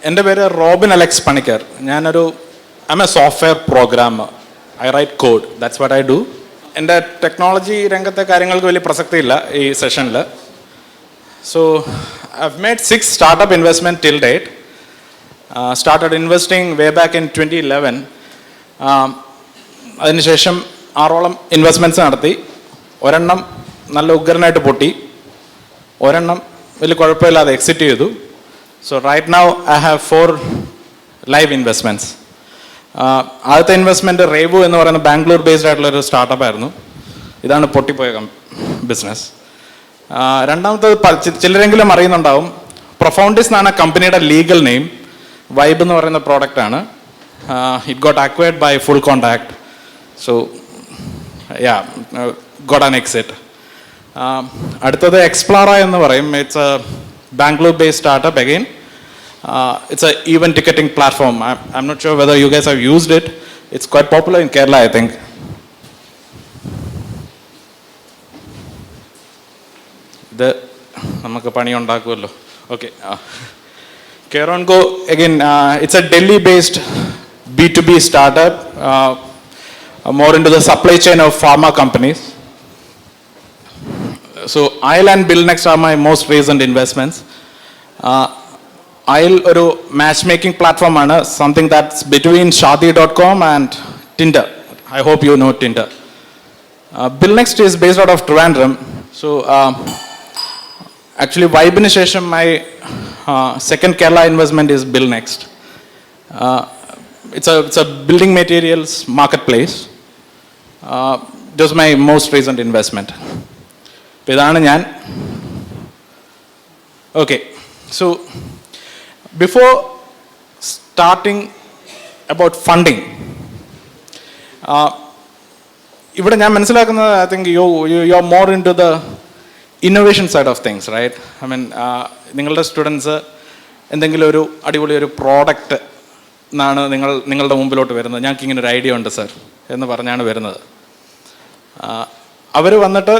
എൻ്റെ പേര് Robin Alex Panicker. I'm a software programmer. I write code. That's what I do. എൻ്റെ technology രംഗത്തെ കാര്യങ്ങൾക്ക് വലിയ പ്രസക്തിയില്ല ഈ സെഷനിൽ. So I've made 6 startup investment till date. Started investing way back in 2011. അതിനുശേഷം 6ഓളം ഇൻവെസ്റ്റ്മെൻറ്റ്സ് നടത്തി. ഒരെണ്ണം നല്ല ഉഗ്രനായിട്ട് പൊട്ടി, ഒരെണ്ണം വലിയ കുഴപ്പമില്ലാതെ എക്സിറ്റ് ചെയ്തു. So right now I have 4 live investments. ആദ്യത്തെ ഇൻവെസ്റ്റ്മെൻറ്റ് റേവു എന്ന് പറയുന്ന ബാംഗ്ലൂർ ബേസ്ഡ് ആയിട്ടുള്ളൊരു സ്റ്റാർട്ടപ്പ് ആയിരുന്നു. ഇതാണ് പൊട്ടിപ്പോയ ബിസിനസ്. രണ്ടാമത്തത് ചിലരെങ്കിലും അറിയുന്നുണ്ടാവും, പ്രൊഫൗണ്ടിസ് എന്നാണ് കമ്പനിയുടെ ലീഗൽ നെയിം. വൈബ് എന്ന് പറയുന്ന പ്രോഡക്റ്റാണ്. It got acquired by full contact. So got an exit. അടുത്തത് എക്സ്പ്ലോറ എന്ന് പറയും. It's a Bangalore based startup again. It's an event ticketing platform. I'm not sure whether you guys have used it. It's quite popular in Kerala, I think. നമുക്ക് പണി ഉണ്ടാക്കുമല്ലോ. Okay. Kerongo again, it's a Delhi based B2B startup, more into the supply chain of pharma companies. So Aisle and BillNext are my most recent investments. Aisle ഒരു matchmaking platform ആണ്, something that's between Shaadi.com and Tinder. I hope you know Tinder. BillNext is based out of Trivandrum. So actually Vibeന് ശേഷം my second Kerala investment is BillNext. It's a building materials marketplace. It was my most recent investment. ഇതാണ് ഞാൻ. Okay, so before starting about funding, ഇവിടെ ഞാൻ മനസ്സിലാക്കുന്നത്, I think you are more in to the innovation side of things, right? I mean നിങ്ങളുടെ students എന്തെങ്കിലും ഒരു അടിപൊളി ഒരു പ്രോഡക്റ്റ് എന്നാണ് നിങ്ങളുടെ മുമ്പിലോട്ട് വരുന്നത്. ഞങ്ങൾക്ക് ഇങ്ങനെ ഒരു ഐഡിയ ഉണ്ട് സർ എന്ന് പറഞ്ഞാണ് വരുന്നത്. അവർ വന്നിട്ട്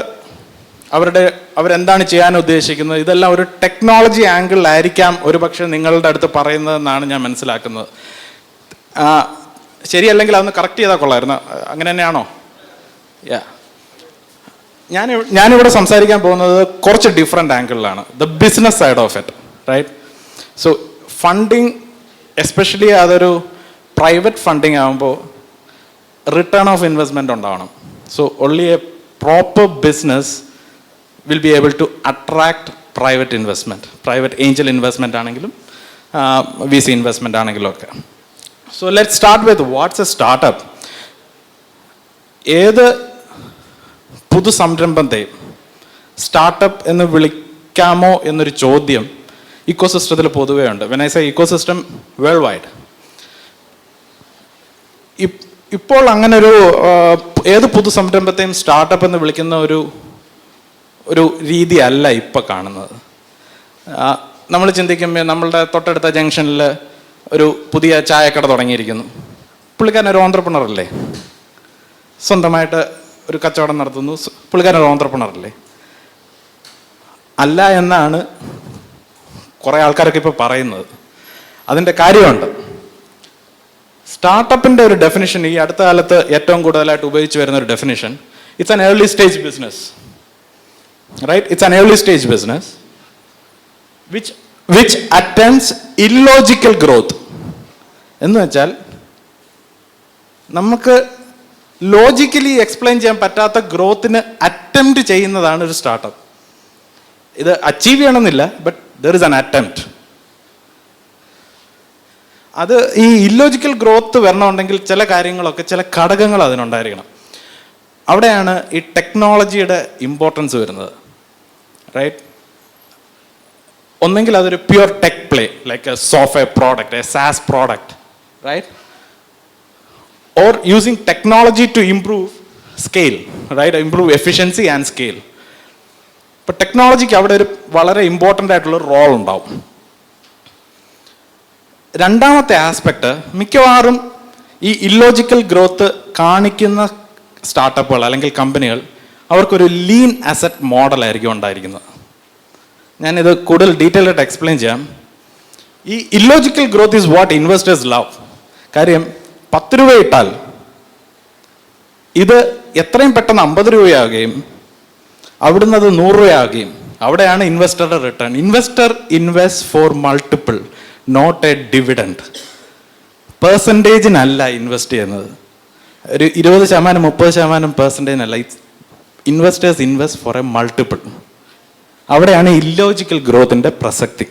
അവരെന്താണ് ചെയ്യാൻ ഉദ്ദേശിക്കുന്നത്, ഇതെല്ലാം ഒരു ടെക്നോളജി ആംഗിളിലായിരിക്കാം ഒരു പക്ഷേ നിങ്ങളുടെ അടുത്ത് പറയുന്നതെന്നാണ് ഞാൻ മനസ്സിലാക്കുന്നത്. ശരിയല്ലെങ്കിൽ അതൊന്ന് കറക്റ്റ് ചെയ്താൽ കൊള്ളായിരുന്നു. അങ്ങനെ തന്നെയാണോ? ഞാനിവിടെ സംസാരിക്കാൻ പോകുന്നത് കുറച്ച് ഡിഫറെൻ്റ് ആംഗിളിലാണ്, the business side of it, right? So funding, especially അതൊരു പ്രൈവറ്റ് ഫണ്ടിങ് ആകുമ്പോൾ റിട്ടേൺ ഓഫ് ഇൻവെസ്റ്റ്മെൻറ്റ് ഉണ്ടാവണം. So only a proper business will be able to attract private investment, private angel investment ആണെങ്കിലും VC investment ആണെങ്കിലും ഒക്കെ. So let's start with what's a startup. ഏത് പുതു സംരംഭത്തെ startup എന്ന് വിളിക്കാമോ എന്നൊരു ചോദ്യം ഇക്കോസിസ്റ്റത്തിൽ പൊതുവേ ഉണ്ട്. When I say ecosystem, world wide. ഇപ്പോൾ അങ്ങനെ ഏത് പുതു സംരംഭത്തെയും സ്റ്റാർട്ടപ്പ് എന്ന് വിളിക്കുന്ന ഒരു രീതി അല്ല ഇപ്പം കാണുന്നത്. നമ്മൾ ചിന്തിക്കുമ്പോൾ നമ്മളുടെ തൊട്ടടുത്ത ജംഗ്ഷനിൽ ഒരു പുതിയ ചായക്കട തുടങ്ങിയിരിക്കുന്നു. പുള്ളിക്കാരൻ ഒരു ഓന്ത്രപ്രണർ അല്ലേ? സ്വന്തമായിട്ട് ഒരു കച്ചവടം നടത്തുന്നു. പുള്ളിക്കാരൻ ഒരു ഓന്ത്രപ്രണർ അല്ലേ? അല്ല എന്നാണ് കുറേ ആൾക്കാരൊക്കെ ഇപ്പോൾ പറയുന്നത്. അതിൻ്റെ കാര്യമുണ്ട്. സ്റ്റാർട്ടപ്പിൻ്റെ ഒരു ഡെഫിനിഷൻ, ഈ അടുത്ത കാലത്ത് ഏറ്റവും കൂടുതലായിട്ട് ഉപയോഗിച്ച് വരുന്ന ഒരു definition, it's an early stage business. Right? It's an early stage business which attempts illogical growth. എന്ന് വെച്ചാൽ നമുക്ക് ലോജിക്കലി എക്സ്പ്ലെയിൻ ചെയ്യാൻ പറ്റാത്ത ഗ്രോത്തിന് അറ്റംപ്റ്റ് ചെയ്യുന്നതാണ് ഒരു സ്റ്റാർട്ടപ്പ്. ഇത് അച്ചീവ് ചെയ്യണമെന്നില്ല, but there is an attempt. അത് ഈ ഇല്ലോജിക്കൽ ഗ്രോത്ത് വരണമെന്നുണ്ടെങ്കിൽ ചില കാര്യങ്ങളൊക്കെ, ചില ഘടകങ്ങൾ അതിനുണ്ടായിരിക്കണം. അവിടെയാണ് ഈ ടെക്നോളജിയുടെ ഇമ്പോർട്ടൻസ് വരുന്നത്, റൈറ്റ്? ഒന്നെങ്കിൽ അതൊരു pure tech play, like a software product, a SaaS product, right? Or using technology to improve scale, right? Improve efficiency and scale. ഇപ്പം ടെക്നോളജിക്ക് അവിടെ ഒരു വളരെ ഇമ്പോർട്ടൻ്റ് ആയിട്ടുള്ള റോൾ ഉണ്ടാവും. രണ്ടാമത്തെ ആസ്പെക്ട്, മിക്കവാറും ഈ ഇല്ലോജിക്കൽ ഗ്രോത്ത് കാണിക്കുന്ന സ്റ്റാർട്ടപ്പുകൾ അല്ലെങ്കിൽ കമ്പനികൾ, അവർക്കൊരു ലീൻ അസറ്റ് മോഡലായിരിക്കും ഉണ്ടായിരിക്കുന്നത്. ഞാനിത് കൂടുതൽ ഡീറ്റെയിൽ ആയിട്ട് എക്സ്പ്ലെയിൻ ചെയ്യാം. ഈ illogical growth is what investors love. കാര്യം 10 രൂപ ഇട്ടാൽ ഇത് എത്രയും പെട്ടെന്ന് 50 രൂപയാകുകയും അവിടുന്ന് അത് 100 രൂപയാകുകയും അവിടെയാണ് ഇൻവെസ്റ്ററുടെ return. Investor invest for multiple, not a dividend. പെർസെൻറ്റേജിനല്ല ഇൻവെസ്റ്റ് ചെയ്യുന്നത്, ഒരു 20% 30% പെർസെൻറ്റേജിനല്ല. Investors invest for a multiple. അവിടെയാണ് ഇല്ലോജിക്കൽ ഗ്രോത്തിൻ്റെ പ്രസക്തി.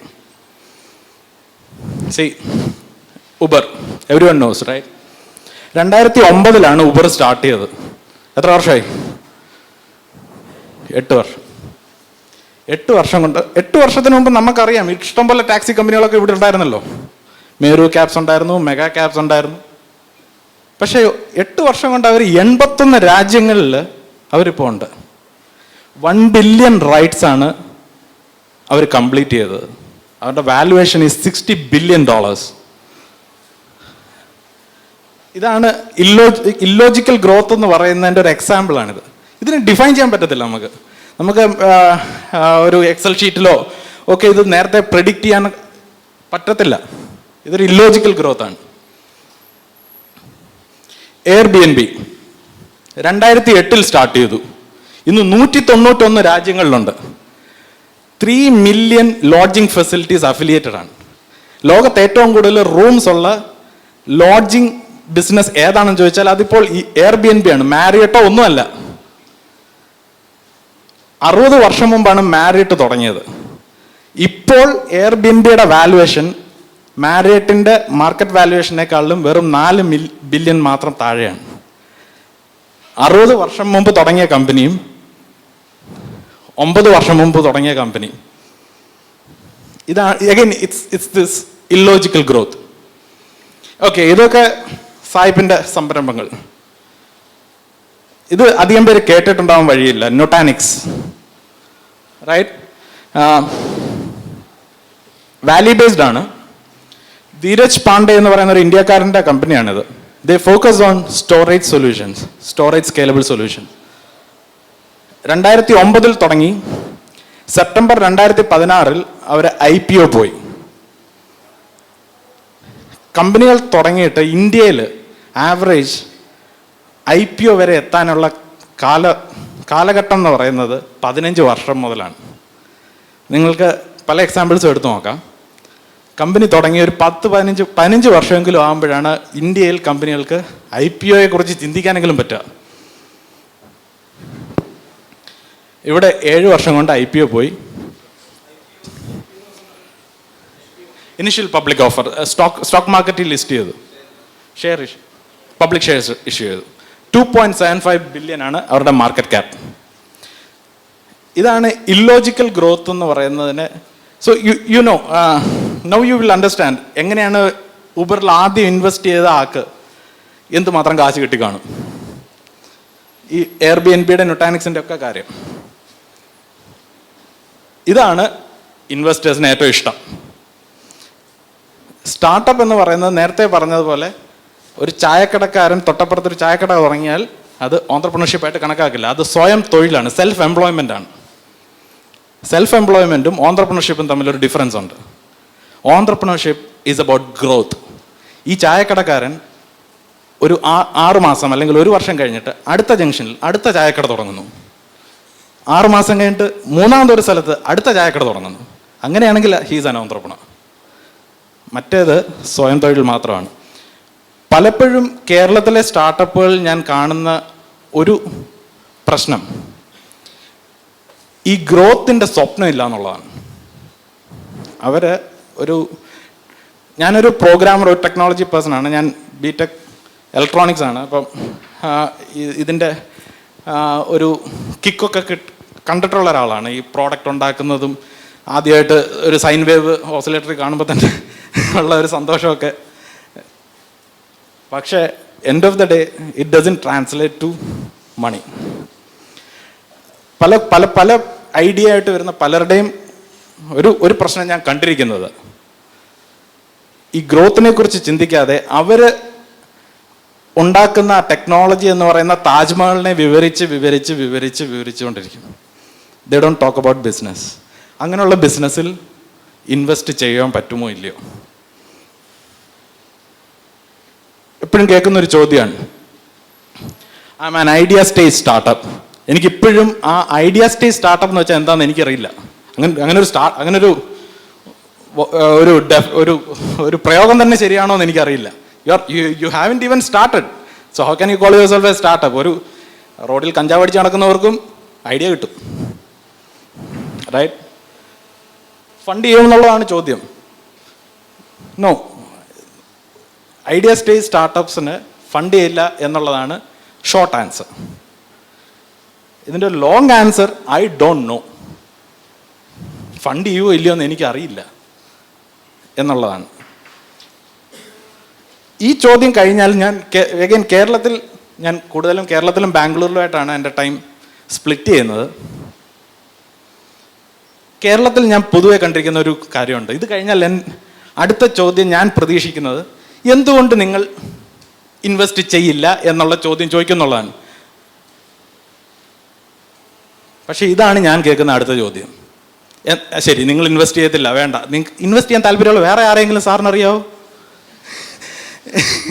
Uber everyone knows right. 2009 Uber start ചെയ്തത്. എത്ര വർഷമായി? 8 വർഷം. 8 വർഷം കൊണ്ട്, 8 വർഷത്തിന് മുമ്പ് നമുക്കറിയാം ഇഷ്ടംപോലെ ടാക്സി കമ്പനികളൊക്കെ ഇവിടെ ഉണ്ടായിരുന്നല്ലോ. മേരു ക്യാബ്സ് ഉണ്ടായിരുന്നു, മെഗാ ക്യാബ്സ് ഉണ്ടായിരുന്നു. പക്ഷേ 8 വർഷം കൊണ്ട് അവർ 81 രാജ്യങ്ങളിൽ അവരിപ്പോൾ ഉണ്ട്. 1 ബില്യൺ റൈഡ്സ് ആണ് അവർ കംപ്ലീറ്റ് ചെയ്തത്. അവരുടെ വാല്യുവേഷൻ ഈസ് $60 ബില്യൺ. ഇതാണ് ഇല്ലോജിക്കൽ ഗ്രോത്ത് എന്ന് പറയുന്നതിൻ്റെ ഒരു എക്സാമ്പിളാണിത്. ഇതിന് ഡിഫൈൻ ചെയ്യാൻ പറ്റത്തില്ല നമുക്ക് ഒരു എക്സൽ ഷീറ്റിലോ ഒക്കെ ഇത് നേരത്തെ പ്രെഡിക്റ്റ് ചെയ്യാൻ പറ്റത്തില്ല. ഇതൊരു ഇല്ലോജിക്കൽ ഗ്രോത്ത് ആണ്. എയർബിഎൻബി 2008 സ്റ്റാർട്ട് ചെയ്തു. ഇന്ന് 191 രാജ്യങ്ങളിലുണ്ട്. 3 മില്യൺ ലോഡ്ജിങ് ഫെസിലിറ്റീസ് അഫിലിയേറ്റഡ് ആണ്. ലോകത്ത് ഏറ്റവും കൂടുതൽ റൂംസ് ഉള്ള ലോഡ്ജിങ് ബിസിനസ് ഏതാണെന്ന് ചോദിച്ചാൽ അതിപ്പോൾ ഈ എയർബിഎൻബി ആണ്. മാരിയട്ടോ ഒന്നുമല്ല. 60 വർഷം മുമ്പാണ് മാരിയറ്റ് തുടങ്ങിയത്. ഇപ്പോൾ എയർബിഎൻബിയുടെ വാല്യുവേഷൻ മാരിയറ്റിന്റെ മാർക്കറ്റ് വാല്യുവേഷനേക്കാളും വെറും 4 ബില്യൺ മാത്രം താഴെയാണ്. 60 വർഷം മുമ്പ് തുടങ്ങിയ കമ്പനിയും 9 വർഷം മുമ്പ് തുടങ്ങിയ കമ്പനി. ഇതാണ് again it's this illogical growth. Okay, ഇതൊക്കെ സായിപ്പിന്റെ സംരംഭങ്ങൾ. ഇത് അധികം പേര് കേട്ടിട്ടുണ്ടാവാൻ വഴിയില്ല. ന്യൂട്ടാനിക്സ് റൈറ്റ്, വാലി ബേസ്ഡ് ആണ്. ധീരജ് പാണ്ഡെ എന്ന് പറയുന്ന ഒരു ഇന്ത്യക്കാരൻ്റെ കമ്പനിയാണിത്. They focus on storage solutions, storage scalable solution. 2009 തുടങ്ങി. സെപ്റ്റംബർ 2016 അവർ IPO പോയി. കമ്പനികൾ തുടങ്ങിയിട്ട് ഇന്ത്യയിൽ ആവറേജ് IPO വരെ എത്താനുള്ള കാലഘട്ടം എന്ന് പറയുന്നത് 15 വർഷം മുതലാണ്. നിങ്ങൾക്ക് പല എക്സാമ്പിൾസും എടുത്തു നോക്കാം. കമ്പനി തുടങ്ങി ഒരു 10-15 വർഷമെങ്കിലും ആകുമ്പോഴാണ് ഇന്ത്യയിൽ കമ്പനികൾക്ക് IPOയെ കുറിച്ച് ചിന്തിക്കാനെങ്കിലും പറ്റുക. ഇവിടെ 7 വർഷം കൊണ്ട് IPO പോയി. ഇനിഷ്യൽ പബ്ലിക് ഓഫർ, സ്റ്റോക്ക് മാർക്കറ്റിൽ ലിസ്റ്റ് ചെയ്തു, പബ്ലിക് ഷെയർസ് ഇഷ്യൂ ചെയ്തു. 2.75 ബില്യൺ ആണ് അവരുടെ മാർക്കറ്റ് ക്യാപ്. ഇതാണ് ഇല്ലോജിക്കൽ ഗ്രോത്ത് എന്ന് പറയുന്നതിന്. So you know now you will understand എങ്ങനെയാണ് ഉബറിൽ ആദ്യം ഇൻവെസ്റ്റ് ചെയ്ത ആൾക്ക് എന്തുമാത്രം കാശ് കിട്ടിക്കാണും. ഈ എയർബിഎൻബിയുടെ ന്യൂട്ടാനിക്സിൻ്റെ ഒക്കെ കാര്യം. ഇതാണ് ഇൻവെസ്റ്റേഴ്സിന് ഏറ്റവും ഇഷ്ടം. സ്റ്റാർട്ടപ്പ് എന്ന് പറയുന്നത് നേരത്തെ പറഞ്ഞതുപോലെ ഒരു ചായക്കടക്കാരൻ തൊട്ടപ്പുറത്തൊരു ചായക്കട തുടങ്ങിയാൽ അത് ഓൺട്രപ്രണർഷിപ്പായിട്ട് കണക്കാക്കില്ല. അത് സ്വയം തൊഴിലാണ്, സെൽഫ് എംപ്ലോയ്മെൻ്റ് ആണ്. സെൽഫ് എംപ്ലോയ്മെൻറ്റും ഓൺട്രപ്രണർഷിപ്പും തമ്മിലൊരു ഡിഫറൻസ് ഉണ്ട്. Entrepreneurship is about growth. ഈ ചായക്കടക്കാരൻ ഒരു 6 മാസം അല്ലെങ്കിൽ 1 വർഷം കഴിഞ്ഞിട്ട് അടുത്ത ജംഗ്ഷനിൽ അടുത്ത ചായക്കട തുടങ്ങുന്നു. 6 മാസം കഴിഞ്ഞിട്ട് മൂന്നാമതൊരു സ്ഥലത്ത് അടുത്ത ചായക്കട തുടങ്ങുന്നു. അങ്ങനെയാണെങ്കിൽ ഹീസ് ആൻ ഓൺട്രപ്രണർ. മറ്റേത് സ്വയം തൊഴിൽ മാത്രമാണ്. പലപ്പോഴും കേരളത്തിലെ സ്റ്റാർട്ടപ്പുകൾ ഞാൻ കാണുന്ന ഒരു പ്രശ്നം ഈ ഗ്രോത്തിൻ്റെ സ്വപ്നമില്ല എന്നുള്ളതാണ്. ഞാനൊരു പ്രോഗ്രാമർ, ഒരു ടെക്നോളജി പേഴ്സൺ ആണ്. ഞാൻ BTech ഇലക്ട്രോണിക്സ് ആണ്. അപ്പം ഇതിൻ്റെ ഒരു കിക്കൊക്കെ കണ്ടിട്ടുള്ള ഒരാളാണ്. ഈ പ്രോഡക്റ്റ് ഉണ്ടാക്കുന്നതും ആദ്യമായിട്ട് ഒരു സൈൻ വേവ് ഓസിലേറ്ററി കാണുമ്പോൾ തന്നെ ഉള്ള ഒരു സന്തോഷമൊക്കെ. പക്ഷേ end of the day it doesn't translate to money. പല പല പല ഐഡിയ ആയിട്ട് വരുന്ന പലരുടെയും ഒരു പ്രശ്നം ഞാൻ കണ്ടിരിക്കുന്നത്, ഈ ഗ്രോത്തിനെ കുറിച്ച് ചിന്തിക്കാതെ അവർ ഉണ്ടാക്കുന്ന ടെക്നോളജി എന്ന് പറയുന്ന താജ്മഹലിനെ വിവരിച്ചുകൊണ്ടിരിക്കും. They don't talk about business. അങ്ങനെയുള്ള ബിസിനസ്സിൽ ഇൻവെസ്റ്റ് ചെയ്യാൻ പറ്റുമോ ഇല്ലയോ? എപ്പോഴും കേൾക്കുന്നൊരു ചോദ്യമാണ്, I am an idea stage startup. എനിക്കിപ്പോഴും ആ ഐഡിയ സ്റ്റേജ് സ്റ്റാർട്ടപ്പ് എന്ന് വെച്ചാൽ എന്താണെന്ന് എനിക്കറിയില്ല. അങ്ങനൊരു ഒരു പ്രയോഗം തന്നെ ശരിയാണോ എന്ന് എനിക്കറിയില്ല. You haven't even started, so how can you call yourself a startup? ഒരു റോഡിൽ കഞ്ചാവ് അടിച്ച് നടക്കുന്നവർക്കും ഐഡിയ കിട്ടും, റൈറ്റ്? ഫണ്ട് ചെയ്യുമെന്നുള്ളതാണ് ചോദ്യം. നോ, ഐഡിയ സ്റ്റേജ് സ്റ്റാർട്ടപ്സിന് ഫണ്ട് ചെയ്യില്ല എന്നുള്ളതാണ് ഷോർട്ട് ആൻസർ. ഇതിൻ്റെ long answer, I don't know. Fund ചെയ്യുമോ ഇല്ലയോ എന്ന് എനിക്കറിയില്ല എന്നുള്ളതാണ്. ഈ ചോദ്യം കഴിഞ്ഞാൽ ഞാൻ അഗൈൻ കേരളത്തിൽ, ഞാൻ കൂടുതലും കേരളത്തിലും ബാംഗ്ലൂരിലുമായിട്ടാണ് എൻ്റെ ടൈം സ്പ്ലിറ്റ് ചെയ്യുന്നത്. കേരളത്തിൽ ഞാൻ പൊതുവെ കണ്ടിരിക്കുന്ന ഒരു കാര്യമുണ്ട്. ഇത് കഴിഞ്ഞാൽ അടുത്ത ചോദ്യം ഞാൻ പ്രതീക്ഷിക്കുന്നത്, എന്തുകൊണ്ട് നിങ്ങൾ ഇൻവെസ്റ്റ് ചെയ്യില്ല എന്നുള്ള ചോദ്യം ചോദിക്കുന്നുള്ളതാണ്. പക്ഷേ ഇതാണ് ഞാൻ കേൾക്കുന്ന അടുത്ത ചോദ്യം. ശരി, നിങ്ങൾ ഇൻവെസ്റ്റ് ചെയ്യത്തില്ല, വേണ്ട. നിങ്ങൾക്ക് ഇൻവെസ്റ്റ് ചെയ്യാൻ താല്പര്യമുള്ള വേറെ ആരെങ്കിലും സാറിന് അറിയാവോ?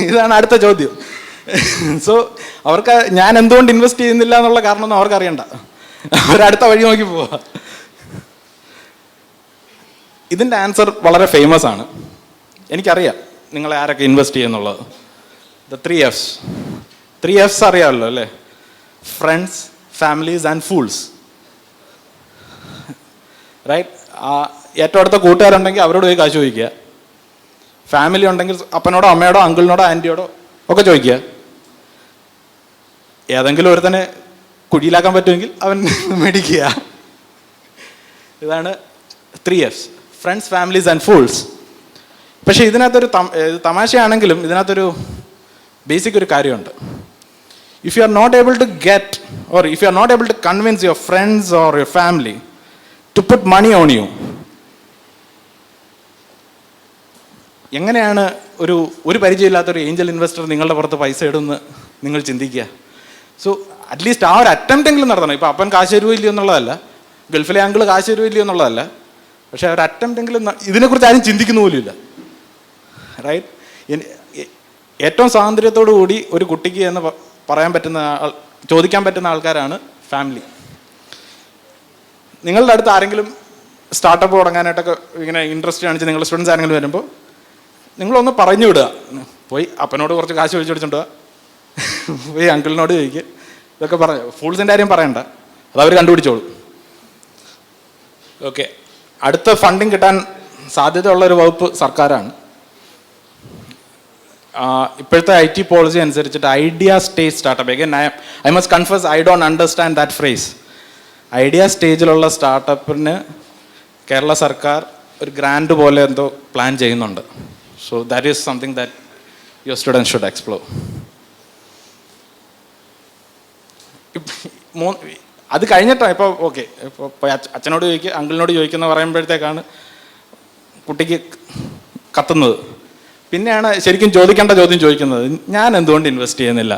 ഇതാണ് അടുത്ത ചോദ്യം. സോ അവർക്ക് ഞാൻ എന്തുകൊണ്ട് ഇൻവെസ്റ്റ് ചെയ്യുന്നില്ല എന്നുള്ള കാരണമൊന്നും അവർക്ക് അറിയണ്ട, അവരടുത്ത വഴി നോക്കി പോവാ. ഇതിൻ്റെ ആൻസർ വളരെ ഫേമസ് ആണ്, എനിക്കറിയാം നിങ്ങളെ ആരൊക്കെ ഇൻവെസ്റ്റ് ചെയ്യുന്നുള്ളത്. The 3 Fs. 3 Fs അറിയാമല്ലോ അല്ലേ? Friends, families and fools, right? ഏറ്റവും അടുത്ത കൂട്ടുകാരുണ്ടെങ്കിൽ അവരോട് പോയി കാശ് ചോദിക്കുക. ഫാമിലി ഉണ്ടെങ്കിൽ അപ്പനോടോ അമ്മയോടോ അങ്കിളിനോടോ ആൻറ്റിയോടോ ഒക്കെ ചോദിക്കുക. ഏതെങ്കിലും ഒരുത്തനെ കുഴിയിലാക്കാൻ പറ്റുമെങ്കിൽ അവൻ മേടിക്കുക. ഇതാണ് 3 Fs, friends, families and fools. പക്ഷേ ഇതിനകത്തൊരു തമാശയാണെങ്കിലും ഇതിനകത്തൊരു ബേസിക് ഒരു കാര്യമുണ്ട്. If you are not able to get, or if you are not able to convince your friends or your family to put money on you, എങ്ങനെയാണ് ഒരു പരിചയമില്ലാത്തൊരു Angel investor നിങ്ങളുടെ പുറത്ത് പൈസ ഇടുമെന്ന് നിങ്ങൾ ചിന്തിക്കുക? സോ അറ്റ്ലീസ്റ്റ് ആ ഒരു അറ്റംപ്റ്റ് എങ്കിലും നടത്തണം. ഇപ്പോൾ അപ്പൻ കാശ് തരുമോ ഇല്ലയോ എന്നുള്ളതല്ല, ഗൾഫിലെ അങ്കിൾ കാശ് തരുമോ ഇല്ലയോ എന്നുള്ളതല്ല, പക്ഷേ ഒരു അറ്റംപ്റ്റ് എങ്കിലും ഇതിനെക്കുറിച്ച് ആരും ചിന്തിക്കുന്ന പോലുമില്ല, റൈറ്റ്? ഏറ്റവും സ്വാതന്ത്ര്യത്തോടു കൂടി ഒരു കുട്ടിക്ക് എന്ന് പറയാൻ പറ്റുന്ന ചോദിക്കാൻ പറ്റുന്ന ആൾക്കാരാണ് ഫാമിലി. നിങ്ങളുടെ അടുത്ത് ആരെങ്കിലും സ്റ്റാർട്ടപ്പ് തുടങ്ങാനായിട്ടൊക്കെ ഇങ്ങനെ ഇൻട്രസ്റ്റ് കാണിച്ച് നിങ്ങളുടെ സ്റ്റുഡൻസ് ആരെങ്കിലും വരുമ്പോൾ നിങ്ങളൊന്ന് പറഞ്ഞു വിടുക, പോയി അപ്പനോട് കുറച്ച് കാശ് ചോദിച്ചോണ്ട് പോയി അങ്കിളിനോട് ചോദിക്കുക. ഇതൊക്കെ പറഞ്ഞു, ഫൂൾസിൻ്റെ കാര്യം പറയണ്ട, അതവർ കണ്ടുപിടിച്ചോളൂ. ഓക്കെ, അടുത്ത ഫണ്ടിങ് കിട്ടാൻ സാധ്യതയുള്ളൊരു വകുപ്പ് സർക്കാരാണ്. ഇപ്പോഴത്തെ IT പോളിസി അനുസരിച്ചിട്ട് idea stage startup, again I must confess I don't understand that phrase. Idea സ്റ്റേജിലുള്ള സ്റ്റാർട്ടപ്പിന് കേരള സർക്കാർ ഒരു ഗ്രാൻഡ് പോലെ എന്തോ പ്ലാൻ ചെയ്യുന്നുണ്ട്. So that is something that your students should explore. അത് കഴിഞ്ഞിട്ടാണ് ഇപ്പോൾ ഓക്കെ, ഇപ്പോൾ അച്ഛനോട് ചോദിക്കുക, അങ്കിളിനോട് ചോദിക്കുന്ന പറയുമ്പോഴത്തേക്കാണ് കുട്ടിക്ക് കത്തുന്നത്. പിന്നെയാണ് ശരിക്കും ചോദിക്കേണ്ട ചോദ്യം ചോദിക്കുന്നത്, ഞാൻ എന്തുകൊണ്ട് ഇൻവെസ്റ്റ് ചെയ്യുന്നില്ല?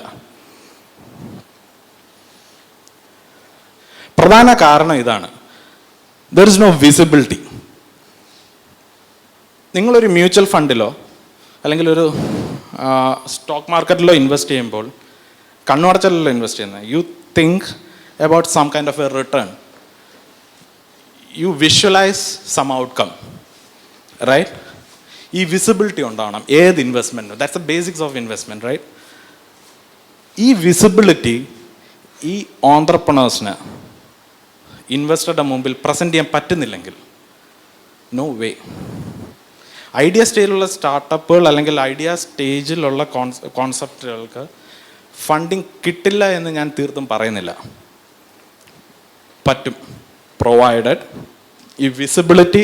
പ്രധാന കാരണം ഇതാണ്, ദർ ഇസ് നോ വിസിബിലിറ്റി. നിങ്ങളൊരു മ്യൂച്വൽ ഫണ്ടിലോ അല്ലെങ്കിൽ ഒരു സ്റ്റോക്ക് മാർക്കറ്റിലോ ഇൻവെസ്റ്റ് ചെയ്യുമ്പോൾ കണ്ണുടച്ചല്ലോ ഇൻവെസ്റ്റ് ചെയ്യുന്നത്. You think about some kind of a return. You visualize some outcome, right? ഈ വിസിബിലിറ്റി ഉണ്ടാവണം ഏത് ഇൻവെസ്റ്റ്മെൻറ്റും. That's the basics of investment, right? ഈ വിസിബിലിറ്റി ഈ ഓൺട്രപ്രണേഴ്സിന് ഇൻവെസ്റ്ററുടെ മുമ്പിൽ പ്രസൻറ്റ് ചെയ്യാൻ പറ്റുന്നില്ലെങ്കിൽ നോ വേ. ഐഡിയ സ്റ്റേജിലുള്ള സ്റ്റാർട്ടപ്പുകൾ അല്ലെങ്കിൽ ഐഡിയ സ്റ്റേജിലുള്ള കോൺസെപ്റ്റുകൾക്ക് ഫണ്ടിങ് കിട്ടില്ല എന്ന് ഞാൻ തീർത്തും പറയുന്നില്ല. പറ്റും, പ്രൊവൈഡഡ് ഈ വിസിബിലിറ്റി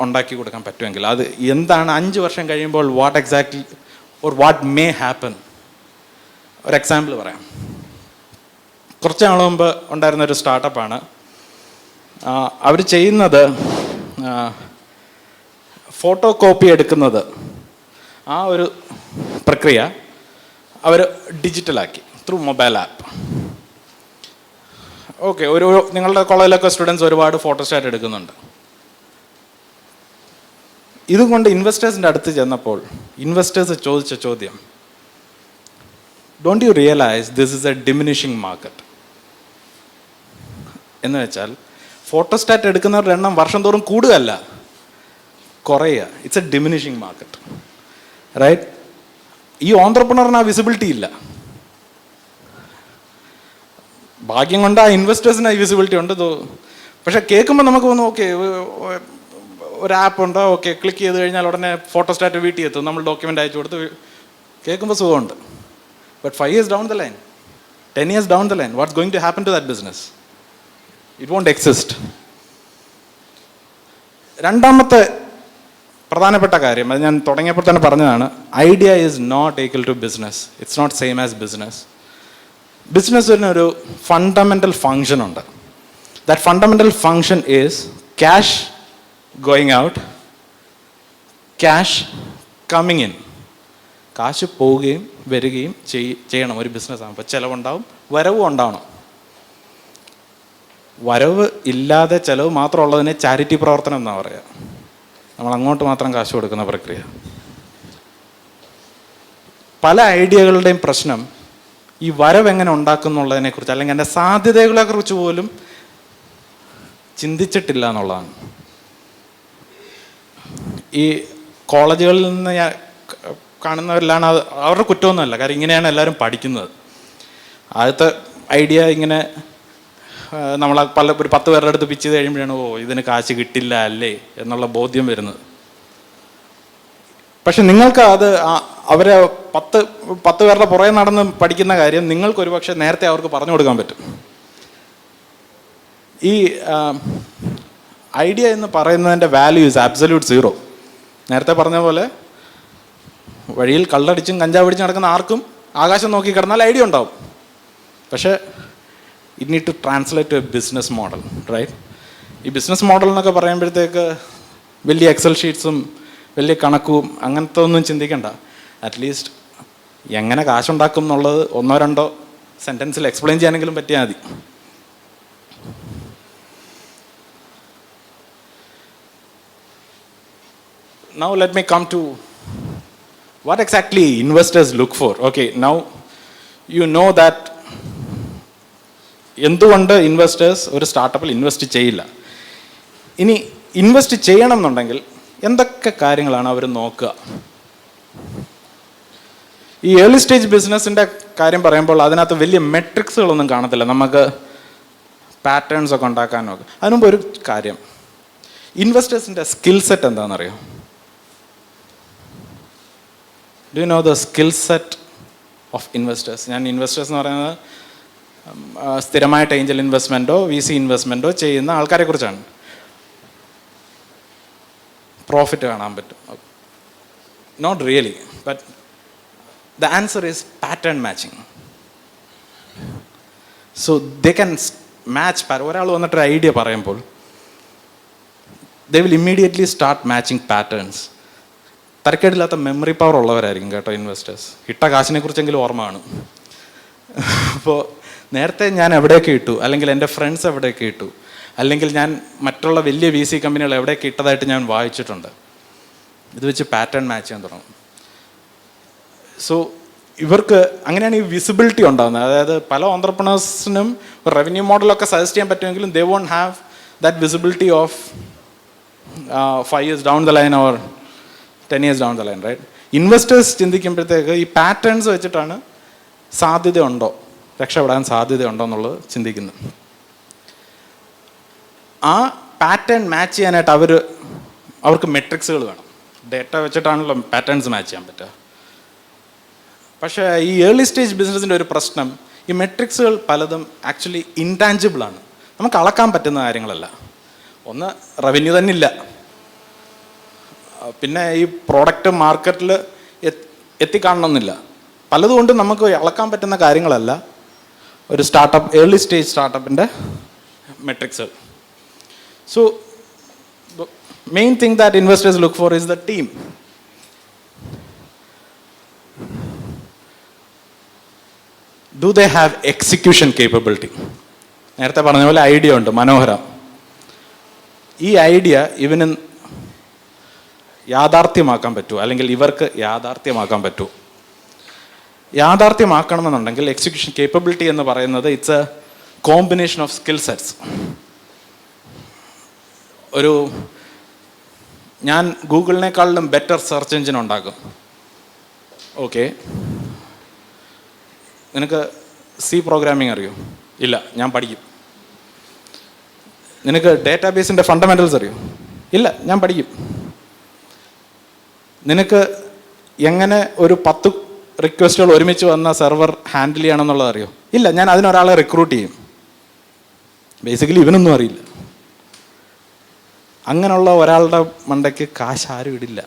ഉണ്ടാക്കി കൊടുക്കാൻ പറ്റുമെങ്കിൽ. അത് എന്താണ് 5 വർഷം കഴിയുമ്പോൾ what exactly or what may happen? ഒരു എക്സാമ്പിൾ പറയാം. കുറച്ച് നാൾ മുമ്പ് ഉണ്ടായിരുന്നൊരു സ്റ്റാർട്ടപ്പാണ്. അവർ ചെയ്യുന്നത് ഫോട്ടോ കോപ്പി എടുക്കുന്നത്, ആ ഒരു പ്രക്രിയ അവർ ഡിജിറ്റലാക്കി ത്രൂ മൊബൈൽ ആപ്പ്. ഓക്കെ, നിങ്ങളുടെ കോളേജിലൊക്കെ സ്റ്റുഡൻസ് ഒരുപാട് ഫോട്ടോസ്റ്റാറ്റ് എടുക്കുന്നുണ്ട്. ഇതുകൊണ്ട് ഇൻവെസ്റ്റേഴ്സിൻ്റെ അടുത്ത് ചെന്നപ്പോൾ ഇൻവെസ്റ്റേഴ്സ് ചോദിച്ച ചോദ്യം, don't you realize this is a diminishing market? എന്ന് വെച്ചാൽ ഫോട്ടോസ്റ്റാറ്റ് എടുക്കുന്നവരുടെ എണ്ണം വർഷം തോറും കൂടുകയല്ല, കുറയുക. It's a diminishing market, right? ഈ ഓൺട്രപ്രണറിന് ആ വിസിബിലിറ്റി ഇല്ല. ഭാഗ്യം കൊണ്ട് ആ ഇൻവെസ്റ്റേഴ്സിന് ആ വിസിബിലിറ്റി ഉണ്ട്. പക്ഷെ കേൾക്കുമ്പോൾ നമുക്ക് തോന്നും, ഓക്കെ ഒരു ആപ്പ് ഉണ്ടോ, ഓക്കെ ക്ലിക്ക് ചെയ്ത് കഴിഞ്ഞാൽ ഉടനെ ഫോട്ടോസ്റ്റാറ്റ് വീട്ടിൽ എത്തും, നമ്മൾ ഡോക്യുമെൻ്റ് അയച്ചു കൊടുത്ത് കേൾക്കുമ്പോൾ സുഖമുണ്ട്. But 5 years down the line, 10 years down the line, what's going to happen to that business? It won't exist. രണ്ടാമത്തെ പ്രധാനപ്പെട്ട കാര്യം, അത് ഞാൻ തുടങ്ങിയപ്പോൾ തന്നെ പറഞ്ഞതാണ്, idea is not equal to business. It's not same as business. ബിസിനസ്സിനൊരു ഫണ്ടമെൻ്റൽ ഫങ്ഷൻ ഉണ്ട്. That fundamental function is cash going out, cash coming in. കാശ് പോവുകയും വരികയും ചെയ്യണം ഒരു ബിസിനസ് ആകുമ്പോൾ. ചിലവുണ്ടാവും, വരവും ഉണ്ടാവണം. വരവ് ഇല്ലാതെ ചിലവ് മാത്രമുള്ളതിനെ ചാരിറ്റി പ്രവർത്തനം എന്നാണ് പറയുക. നമ്മൾ അങ്ങോട്ട് മാത്രം കാശ് കൊടുക്കുന്ന പ്രക്രിയ. പല ഐഡിയകളുടെയും പ്രശ്നം ഈ വരവ് എങ്ങനെ ഉണ്ടാക്കുന്നുള്ളതിനെക്കുറിച്ച്, അല്ലെങ്കിൽ അതിൻ്റെ സാധ്യതകളെക്കുറിച്ച് പോലും ചിന്തിച്ചിട്ടില്ല എന്നുള്ളതാണ്. ഈ കോളേജുകളിൽ നിന്ന് ഞാൻ കാണുന്നവരിലാണ്, അവരുടെ കുറ്റമൊന്നുമല്ല, കാര്യം ഇങ്ങനെയാണ് എല്ലാവരും പഠിക്കുന്നത്. ആദ്യത്തെ ഐഡിയ ഇങ്ങനെ നമ്മൾ ഒരു 10 പേരുടെ അടുത്ത് പിച്ച് ചെയ്ത് കഴിയുമ്പോഴാണ് ഇതിന് കാശ് കിട്ടില്ല അല്ലേ എന്നുള്ള ബോധ്യം വരുന്നത്. പക്ഷെ നിങ്ങൾക്ക് അത് അവരെ 10 പേരുടെ പുറകെ നടന്ന് പഠിക്കുന്ന കാര്യം നിങ്ങൾക്ക് ഒരുപക്ഷെ നേരത്തെ അവർക്ക് പറഞ്ഞു കൊടുക്കാൻ പറ്റും. ഈ ഐഡിയ എന്ന് പറയുന്നതിൻ്റെ വാല്യൂ ഇസ് ആബ്സല്യൂട്ട് 0. നേരത്തെ പറഞ്ഞ പോലെ വഴിയിൽ കള്ളടിച്ചും കഞ്ചാവടിച്ചും നടക്കുന്ന ആർക്കും ആകാശം നോക്കി കിടന്നാൽ ഐഡിയ ഉണ്ടാവും. പക്ഷേ it need to translate to a business model, right? ഈ ബിസിനസ് മോഡൽ എന്നൊക്കെ പറയുമ്പോഴത്തേക്ക് വലിയ എക്സൽ ഷീറ്റ്സും വലിയ കണക്കും അങ്ങനത്തെ ഒന്നും ചിന്തിക്കണ്ട. അറ്റ്ലീസ്റ്റ് എങ്ങനെ കാശുണ്ടാക്കും എന്നുള്ളത് 1-2 സെൻറ്റൻസിൽ എക്സ്പ്ലെയിൻ ചെയ്യാനെങ്കിലും പറ്റിയാൽ മതി. Now let me come to what exactly investors look for. Okay, now you know that എന്തുകൊണ്ട് ഇൻവെസ്റ്റേഴ്സ് ഒരു സ്റ്റാർട്ടപ്പിൽ ഇൻവെസ്റ്റ് ചെയ്യില്ല. ഇനി ഇൻവെസ്റ്റ് ചെയ്യണം എന്നുണ്ടെങ്കിൽ എന്തൊക്കെ കാര്യങ്ങളാണ് അവർ നോക്കുക? ഈ ഏർലി സ്റ്റേജ് ബിസിനസ്സിൻ്റെ കാര്യം പറയുമ്പോൾ അതിനകത്ത് വലിയ മെട്രിക്സുകളൊന്നും കാണത്തില്ല, നമുക്ക് പാറ്റേൺസ് ഒക്കെ ഉണ്ടാക്കാനൊക്കെ. അതിനുമുമ്പ് ഒരു കാര്യം, ഇൻവെസ്റ്റേഴ്സിൻ്റെ സ്കിൽ സെറ്റ് എന്താണെന്നറിയോ? Do you know the skill set of investors? ഞാൻ ഇൻവെസ്റ്റേഴ്സ് എന്ന് പറയുന്നത് സ്ഥിരമായിട്ട് ഏഞ്ചൽ ഇൻവെസ്റ്റ്മെൻറ്റോ VC ഇൻവെസ്റ്റ്മെൻറ്റോ ചെയ്യുന്ന ആൾക്കാരെ കുറിച്ചാണ്. പ്രോഫിറ്റ് കാണാൻ പറ്റും, not really, but the answer is pattern matching. So they can match. ഒരാൾ വന്നിട്ടൊരു ഐഡിയ പറയുമ്പോൾ they will immediately start matching patterns. തരക്കേടില്ലാത്ത മെമ്മറി പവർ ഉള്ളവരായിരിക്കും കേട്ടോ ഇൻവെസ്റ്റേഴ്സ്. ഇട്ട കാശിനെ കുറിച്ചെങ്കിലും ഓർമ്മ കാണും. അപ്പോൾ നേരത്തെ ഞാൻ എവിടെയൊക്കെ ഇട്ടു, അല്ലെങ്കിൽ എൻ്റെ ഫ്രണ്ട്സ് എവിടെയൊക്കെ ഇട്ടു, അല്ലെങ്കിൽ ഞാൻ മറ്റുള്ള വലിയ VC കമ്പനികൾ എവിടെയൊക്കെ ഇട്ടതായിട്ട് ഞാൻ വായിച്ചിട്ടുണ്ട്. ഇത് വെച്ച് പാറ്റേൺ മാച്ച് ചെയ്യാൻ തുടങ്ങും. സോ ഇവർക്ക് അങ്ങനെയാണ് ഈ വിസിബിലിറ്റി ഉണ്ടാകുന്നത്. അതായത് പല ഓൺട്രപ്രണേഴ്സിനും റവന്യൂ മോഡലൊക്കെ സജസ്റ്റ് ചെയ്യാൻ പറ്റുമെങ്കിലും they won't have that visibility of 5 years down the line or 10 years down the line, right? Investors ചിന്തിക്കുമ്പോഴത്തേക്ക് ഈ പാറ്റേൺസ് വെച്ചിട്ടാണ് സാധ്യതയുണ്ടോ, രക്ഷപ്പെടാൻ സാധ്യതയുണ്ടോ എന്നുള്ളത് ചിന്തിക്കുന്നത്. ആ പാറ്റേൺ മാച്ച് ചെയ്യാനായിട്ട് അവർക്ക് മെട്രിക്സുകൾ വേണം. ഡേറ്റ വെച്ചിട്ടാണല്ലോ പാറ്റേൺസ് മാച്ച് ചെയ്യാൻ പറ്റുക. പക്ഷേ ഈ ഏർലി സ്റ്റേജ് ബിസിനസ്സിൻ്റെ ഒരു പ്രശ്നം, ഈ മെട്രിക്സുകൾ പലതും ആക്ച്വലി ഇൻടാഞ്ചിബിളാണ്, നമുക്ക് അളക്കാൻ പറ്റുന്ന കാര്യങ്ങളല്ല. ഒന്ന്, റവന്യൂ തന്നെ ഇല്ല. പിന്നെ ഈ പ്രോഡക്റ്റ് മാർക്കറ്റിൽ എത്തിക്കാണണമെന്നില്ല. പലതുകൊണ്ടും നമുക്ക് അളക്കാൻ പറ്റുന്ന കാര്യങ്ങളല്ല ഒരു സ്റ്റാർട്ടപ്പ്, ഏർലി സ്റ്റേജ് സ്റ്റാർട്ടപ്പിൻ്റെ metrics. So main thing that investors look for is the team. Do they have execution capability? നേരത്തെ പറഞ്ഞ പോലെ ഐഡിയ ഉണ്ട്, മനോഹരം. ഈ ഐഡിയ യാഥാർത്ഥ്യമാക്കാൻ പറ്റൂ, അല്ലെങ്കിൽ ഇവർക്ക് യാഥാർത്ഥ്യമാക്കാൻ പറ്റൂ. യാഥാർത്ഥ്യമാക്കണമെന്നുണ്ടെങ്കിൽ എക്സിക്യൂഷൻ കേപ്പബിലിറ്റി എന്ന് പറയുന്നത് it's A combination of skill sets. ഞാൻ ഗൂഗിളിനേക്കാളിലും ബെറ്റർ സെർച്ച് എഞ്ചിൻ ഉണ്ടാക്കും. ഓക്കെ, നിനക്ക് സി പ്രോഗ്രാമിംഗ് അറിയോ? ഇല്ല, ഞാൻ പഠിക്കും. നിനക്ക് ഡേറ്റാബേസിൻ്റെ ഫണ്ടമെൻ്റൽസ് അറിയോ? ഇല്ല, ഞാൻ പഠിക്കും. നിനക്ക് എങ്ങനെ ഒരു 10 റിക്വസ്റ്റുകൾ ഒരുമിച്ച് വന്ന സെർവർ ഹാൻഡിൽ ചെയ്യണമെന്നുള്ളത് അറിയോ? ഇല്ല, ഞാൻ അതിനൊരാളെ റിക്രൂട്ട് ചെയ്യും. ബേസിക്കലി ഇവനൊന്നും അറിയില്ല. അങ്ങനെയുള്ള ഒരാളുടെ മണ്ടയ്ക്ക് കാശ് ആരും ഇടില്ല.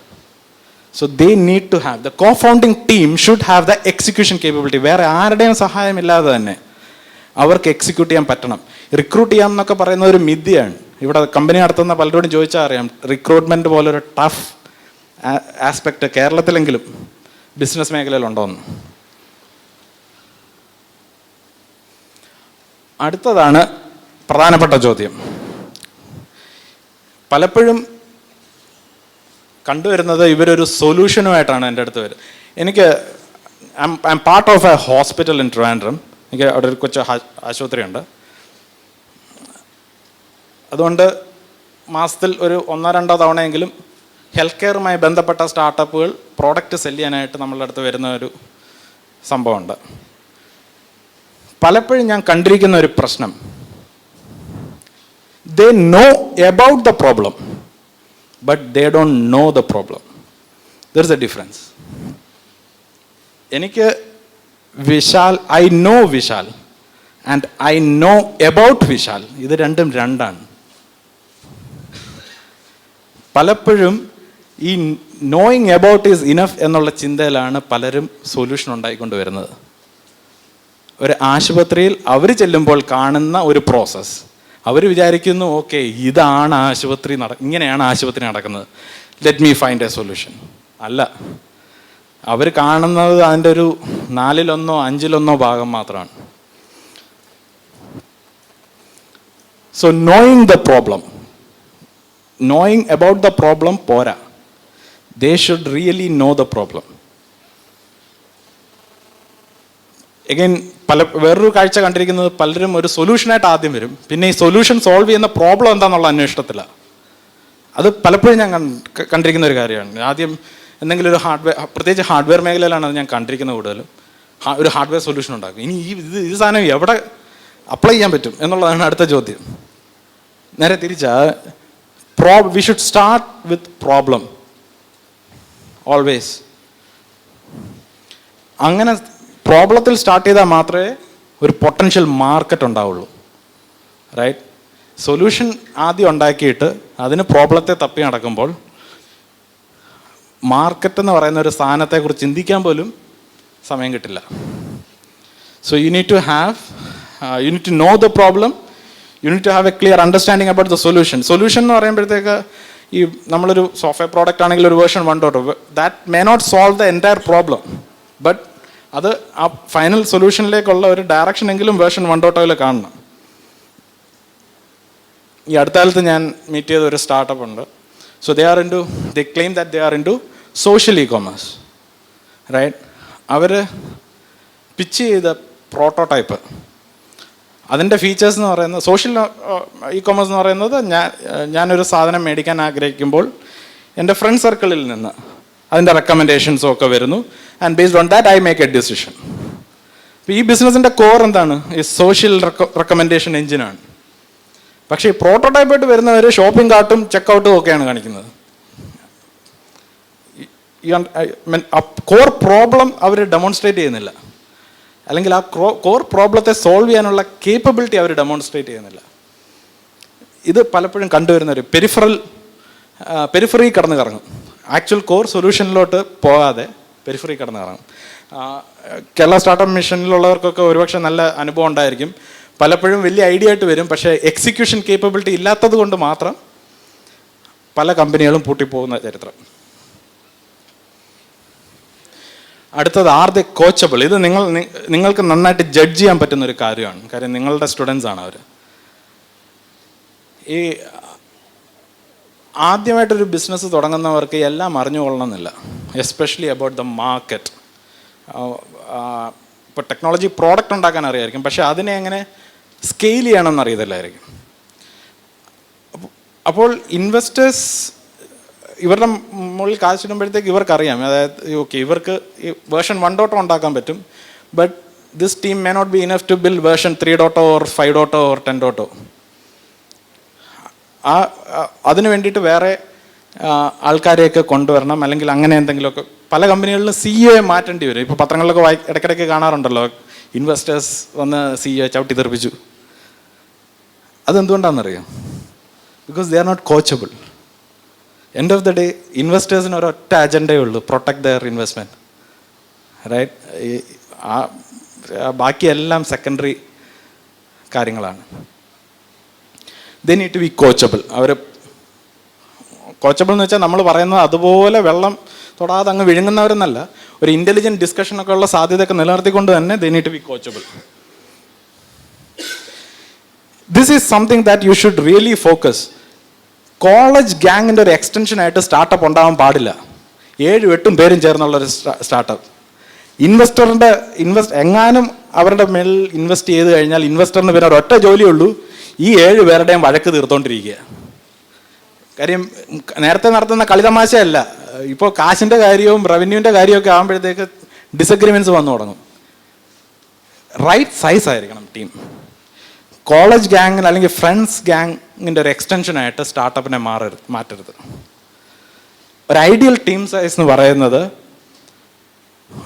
So they need to have the cofounding team should have the execution capability. വേറെ ആരുടെയും സഹായമില്ലാതെ തന്നെ അവർക്ക് എക്സിക്യൂട്ട് ചെയ്യാൻ പറ്റണം. റിക്രൂട്ട് ചെയ്യാം എന്നൊക്കെ പറയുന്ന ഒരു മിഥ്യയാണ്. ഇവിടെ കമ്പനി നടത്തുന്ന പലരോടും ചോദിച്ചാൽ അറിയാം, റിക്രൂട്ട്മെൻറ്റ് പോലൊരു ടഫ് ആസ്പെക്റ്റ് കേരളത്തിലെങ്കിലും ബിസിനസ് മേഖലയിലുണ്ടോയെന്ന്. അടുത്തതാണ് പ്രധാനപ്പെട്ട ചോദ്യം. പലപ്പോഴും കണ്ടുവരുന്നത് ഇവരൊരു സൊല്യൂഷനുമായിട്ടാണ് എൻ്റെ അടുത്ത് വരുന്നത്. I M part of A hospital in Trivandrum. എനിക്ക് അവിടെ ഒരു കൊച്ചു ആശുപത്രിയുണ്ട്. അതുകൊണ്ട് മാസത്തിൽ ഒരു 1-2 തവണയെങ്കിലും ഹെൽത്ത് കെയറുമായി ബന്ധപ്പെട്ട സ്റ്റാർട്ടപ്പുകൾ പ്രോഡക്റ്റ് സെല് ചെയ്യാനായിട്ട് നമ്മളുടെ അടുത്ത് വരുന്ന ഒരു സംഭവമുണ്ട്. പലപ്പോഴും ഞാൻ കണ്ടിരിക്കുന്ന ഒരു പ്രശ്നം, they know about the problem but they don't know the problem. There is a difference. എനിക്ക് Vishal, I know Vishal and I know about Vishal, ഇത് രണ്ടാണ്. പലപ്പോഴും ഈ നോയിങ് അബൌട്ട് ഈസ് ഇനഫ് എന്നുള്ള ചിന്തയിലാണ് പലരും സൊല്യൂഷൻ ഉണ്ടായിക്കൊണ്ട് വരുന്നത്. ഒരു ആശുപത്രിയിൽ അവർ ചെല്ലുമ്പോൾ കാണുന്ന ഒരു പ്രോസസ്സ്, അവർ വിചാരിക്കുന്നു ഓക്കെ ഇതാണ് ആശുപത്രി ഇങ്ങനെയാണ് ആശുപത്രി നടക്കുന്നത്, let me find A solution. അല്ല, അവർ കാണുന്നത് അതിൻ്റെ ഒരു 4-1 5 ഭാഗം മാത്രമാണ്. So knowing the problem, knowing about the problem പോരാ. They should really know the problem. Again, വേറൊരു കാഴ്ച കണ്ടിരിക്കുന്നത്, പലരും ഒരു സൊല്യൂഷനായിട്ട് ആദ്യം വരും, പിന്നെ ഈ സൊല്യൂഷൻ സോൾവ് ചെയ്യുന്ന പ്രോബ്ലം എന്താണെന്നുള്ള അന്വേഷണത്തില്ല. അത് പലപ്പോഴും ഞാൻ കണ്ടിരിക്കുന്ന ഒരു കാര്യമാണ്. ആദ്യം എന്തെങ്കിലും ഒരു പ്രത്യേകിച്ച് ഹാർഡ്വെയർ മേഖലയിലാണ് അത് ഞാൻ കണ്ടിരിക്കുന്നത് കൂടുതലും. ഒരു ഹാർഡ്വെയർ സൊല്യൂഷൻ ഉണ്ടാക്കും. ഇനി ഈ സാധനം എവിടെ അപ്ലൈ ചെയ്യാൻ പറ്റും എന്നുള്ളതാണ് അടുത്ത ചോദ്യം. നേരെ തിരിച്ചാ, we should start with problem. Always അങ്ങനെ പ്രോബ്ലത്തിൽ സ്റ്റാർട്ട് ചെയ്താൽ മാത്രമേ ഒരു പൊട്ടൻഷ്യൽ മാർക്കറ്റ് ഉണ്ടാവുള്ളൂ. റൈറ്റ്? സൊല്യൂഷൻ ആദ്യം ഉണ്ടാക്കിയിട്ട് അതിന് പ്രോബ്ലത്തെ തപ്പി നടക്കുമ്പോൾ മാർക്കറ്റ് എന്ന് പറയുന്ന ഒരു സ്ഥാനത്തെക്കുറിച്ച് ചിന്തിക്കാൻ പോലും സമയം കിട്ടില്ല. So you need to know the problem, you need to have a clear understanding about the solution. Solution എന്ന് പറയുമ്പോഴത്തേക്ക് ഈ നമ്മളൊരു സോഫ്റ്റ്വെയർ പ്രോഡക്റ്റ് ആണെങ്കിൽ ഒരു version 1.0 that may not solve the entire problem, but അത് ആ ഫൈനൽ സൊല്യൂഷനിലേക്കുള്ള ഒരു ഡയറക്ഷൻ എങ്കിലും വേർഷൻ 1.0 കാണണം. ഈ അടുത്ത കാലത്ത് ഞാൻ മീറ്റ് ചെയ്ത ഒരു സ്റ്റാർട്ടപ്പ് ഉണ്ട്. So they claim that they are in to social e commerce. Right? അവർ പിച്ച് ചെയ്ത പ്രോട്ടോടൈപ്പ്, അതിൻ്റെ ഫീച്ചേഴ്സ് എന്ന് പറയുന്നത്, സോഷ്യൽ ഇ കൊമേഴ്സ് എന്ന് പറയുന്നത്, ഞാനൊരു സാധനം മേടിക്കാൻ ആഗ്രഹിക്കുമ്പോൾ എൻ്റെ ഫ്രണ്ട് സർക്കിളിൽ നിന്ന് അതിൻ്റെ റെക്കമെൻഡേഷൻസും ഒക്കെ വരുന്നു. And based on that I make A decision. അപ്പോൾ ഈ ബിസിനസ്സിൻ്റെ കോർ എന്താണ്? ഈ സോഷ്യൽ റെക്കമെൻഡേഷൻ എഞ്ചിനാണ്. പക്ഷേ ഈ പ്രോട്ടോടൈപ്പായിട്ട് വരുന്നവർ ഷോപ്പിംഗ് കാർട്ടും ചെക്കൗട്ടും ഒക്കെയാണ് കാണിക്കുന്നത്. കോർ പ്രോബ്ലം അവർ ഡെമോൺസ്ട്രേറ്റ് ചെയ്യുന്നില്ല, അല്ലെങ്കിൽ ആ കോർ പ്രോബ്ലത്തെ സോൾവ് ചെയ്യാനുള്ള കേപ്പബിലിറ്റി അവർ ഡെമോൺസ്ട്രേറ്റ് ചെയ്യുന്നില്ല. ഇത് പലപ്പോഴും കണ്ടുവരുന്ന ഒരു പെരിഫറി കടന്ന് കറങ്ങും. ആക്ച്വൽ കോർ സൊല്യൂഷനിലോട്ട് പോകാതെ പെരിഫറി കടന്ന് കറങ്ങും. കേരള സ്റ്റാർട്ടപ്പ് മിഷനിലുള്ളവർക്കൊക്കെ ഒരുപക്ഷെ നല്ല അനുഭവം ഉണ്ടായിരിക്കും. പലപ്പോഴും വലിയ ഐഡിയ ആയിട്ട് വരും, പക്ഷേ എക്സിക്യൂഷൻ കേപ്പബിലിറ്റി ഇല്ലാത്തത് കൊണ്ട് മാത്രം പല കമ്പനികളും പൂട്ടിപ്പോകുന്ന ചരിത്രം. അടുത്തത്, ആർ ദ കോച്ചബിൾ. ഇത് നിങ്ങൾക്ക് നന്നായിട്ട് ജഡ്ജ് ചെയ്യാൻ പറ്റുന്ന ഒരു കാര്യമാണ്. കാര്യം നിങ്ങളുടെ സ്റ്റുഡൻസ് ആണ് അവർ. ഈ ആദ്യമായിട്ടൊരു ബിസിനസ് തുടങ്ങുന്നവർക്ക് എല്ലാം അറിഞ്ഞുകൊള്ളണമെന്നില്ല, എസ്പെഷ്യലി അബൌട്ട് ദ മാർക്കറ്റ്. ഇപ്പോൾ ടെക്നോളജി പ്രോഡക്റ്റ് ഉണ്ടാക്കാൻ അറിയായിരിക്കും, പക്ഷെ അതിനെ എങ്ങനെ സ്കെയിൽ ചെയ്യണമെന്ന് അറിയത്തില്ലായിരിക്കും. അപ്പോൾ ഇൻവെസ്റ്റേഴ്സ് ഇവരുടെ മുകളിൽ കാശിടുമ്പോഴത്തേക്ക് ഇവർക്കറിയാം, അതായത് ഓക്കെ ഇവർക്ക് വേർഷൻ 1.0 ഉണ്ടാക്കാൻ പറ്റും, but this team may not be enough to build version 3.0 or 5.0 or 10.0. അതിന് വേണ്ടിയിട്ട് വേറെ ആൾക്കാരെയൊക്കെ കൊണ്ടുവരണം, അല്ലെങ്കിൽ അങ്ങനെ എന്തെങ്കിലുമൊക്കെ. പല കമ്പനികളിലും CEO മാറ്റേണ്ടി വരും. ഇപ്പോൾ പത്രങ്ങളിലൊക്കെ ഇടയ്ക്കിടയ്ക്ക് കാണാറുണ്ടല്ലോ, ഇൻവെസ്റ്റേഴ്സ് വന്ന് CEO ചവിട്ടി തെറിപ്പിച്ചു. അതെന്തുകൊണ്ടാണെന്നറിയാം? Because they are not coachable. End of the day ഇൻവെസ്റ്റേഴ്സിന് ഒരൊറ്റ അജണ്ടയേ ഉള്ളൂ, പ്രൊട്ടക്ട് ദെയർ ഇൻവെസ്റ്റ്മെൻറ്റ്, റൈറ്റ്? ബാക്കിയെല്ലാം സെക്കൻഡറി കാര്യങ്ങളാണ്. They need to be coachable. അവർ കോച്ചബിൾ എന്ന് വെച്ചാൽ നമ്മൾ പറയുന്നത് അതുപോലെ വെള്ളം തൊടാതെ അങ്ങ് വിഴുങ്ങുന്നവരെന്നല്ല, ഒരു ഇൻ്റലിജൻറ്റ് ഡിസ്കഷനൊക്കെ ഉള്ള സാധ്യതയൊക്കെ നിലനിർത്തിക്കൊണ്ട് തന്നെ they need to be coachable. This is something that you should really focus. College ഗ്യാങ്ങിൻ്റെ ഒരു എക്സ്റ്റൻഷനായിട്ട് സ്റ്റാർട്ടപ്പ് ഉണ്ടാവാൻ പാടില്ല. 7-8 പേരും ചേർന്നുള്ളൊരു സ്റ്റാർട്ടപ്പ്. എങ്ങാനും അവരുടെ മേൽ ഇൻവെസ്റ്റ് ചെയ്ത് കഴിഞ്ഞാൽ ഇൻവെസ്റ്ററിന് പിന്നെ ഒരൊറ്റ ജോലിയുള്ളൂ, ഈ 7 പേരുടെയും വഴക്ക് തീർത്തോണ്ടിരിക്കുക. കാര്യം നേരത്തെ നടത്തുന്ന കളിതമാശയല്ല, ഇപ്പോൾ കാശിൻ്റെ കാര്യവും റവന്യൂവിൻ്റെ കാര്യമൊക്കെ ആകുമ്പോഴത്തേക്ക് ഡിസഗ്രിമെൻറ്റ്സ് വന്നു തുടങ്ങും. റൈറ്റ് സൈസ് ആയിരിക്കണം ടീം. കോളേജ് ഗ്യാങ്ങിൽ അല്ലെങ്കിൽ ഫ്രണ്ട്സ് ഗ്യാങ്ങിൻ്റെ ഒരു എക്സ്റ്റൻഷനായിട്ട് സ്റ്റാർട്ടപ്പിനെ മാറ്റരുത്. ഒരു ഐഡിയൽ ടീം സൈസ് എന്ന് പറയുന്നത്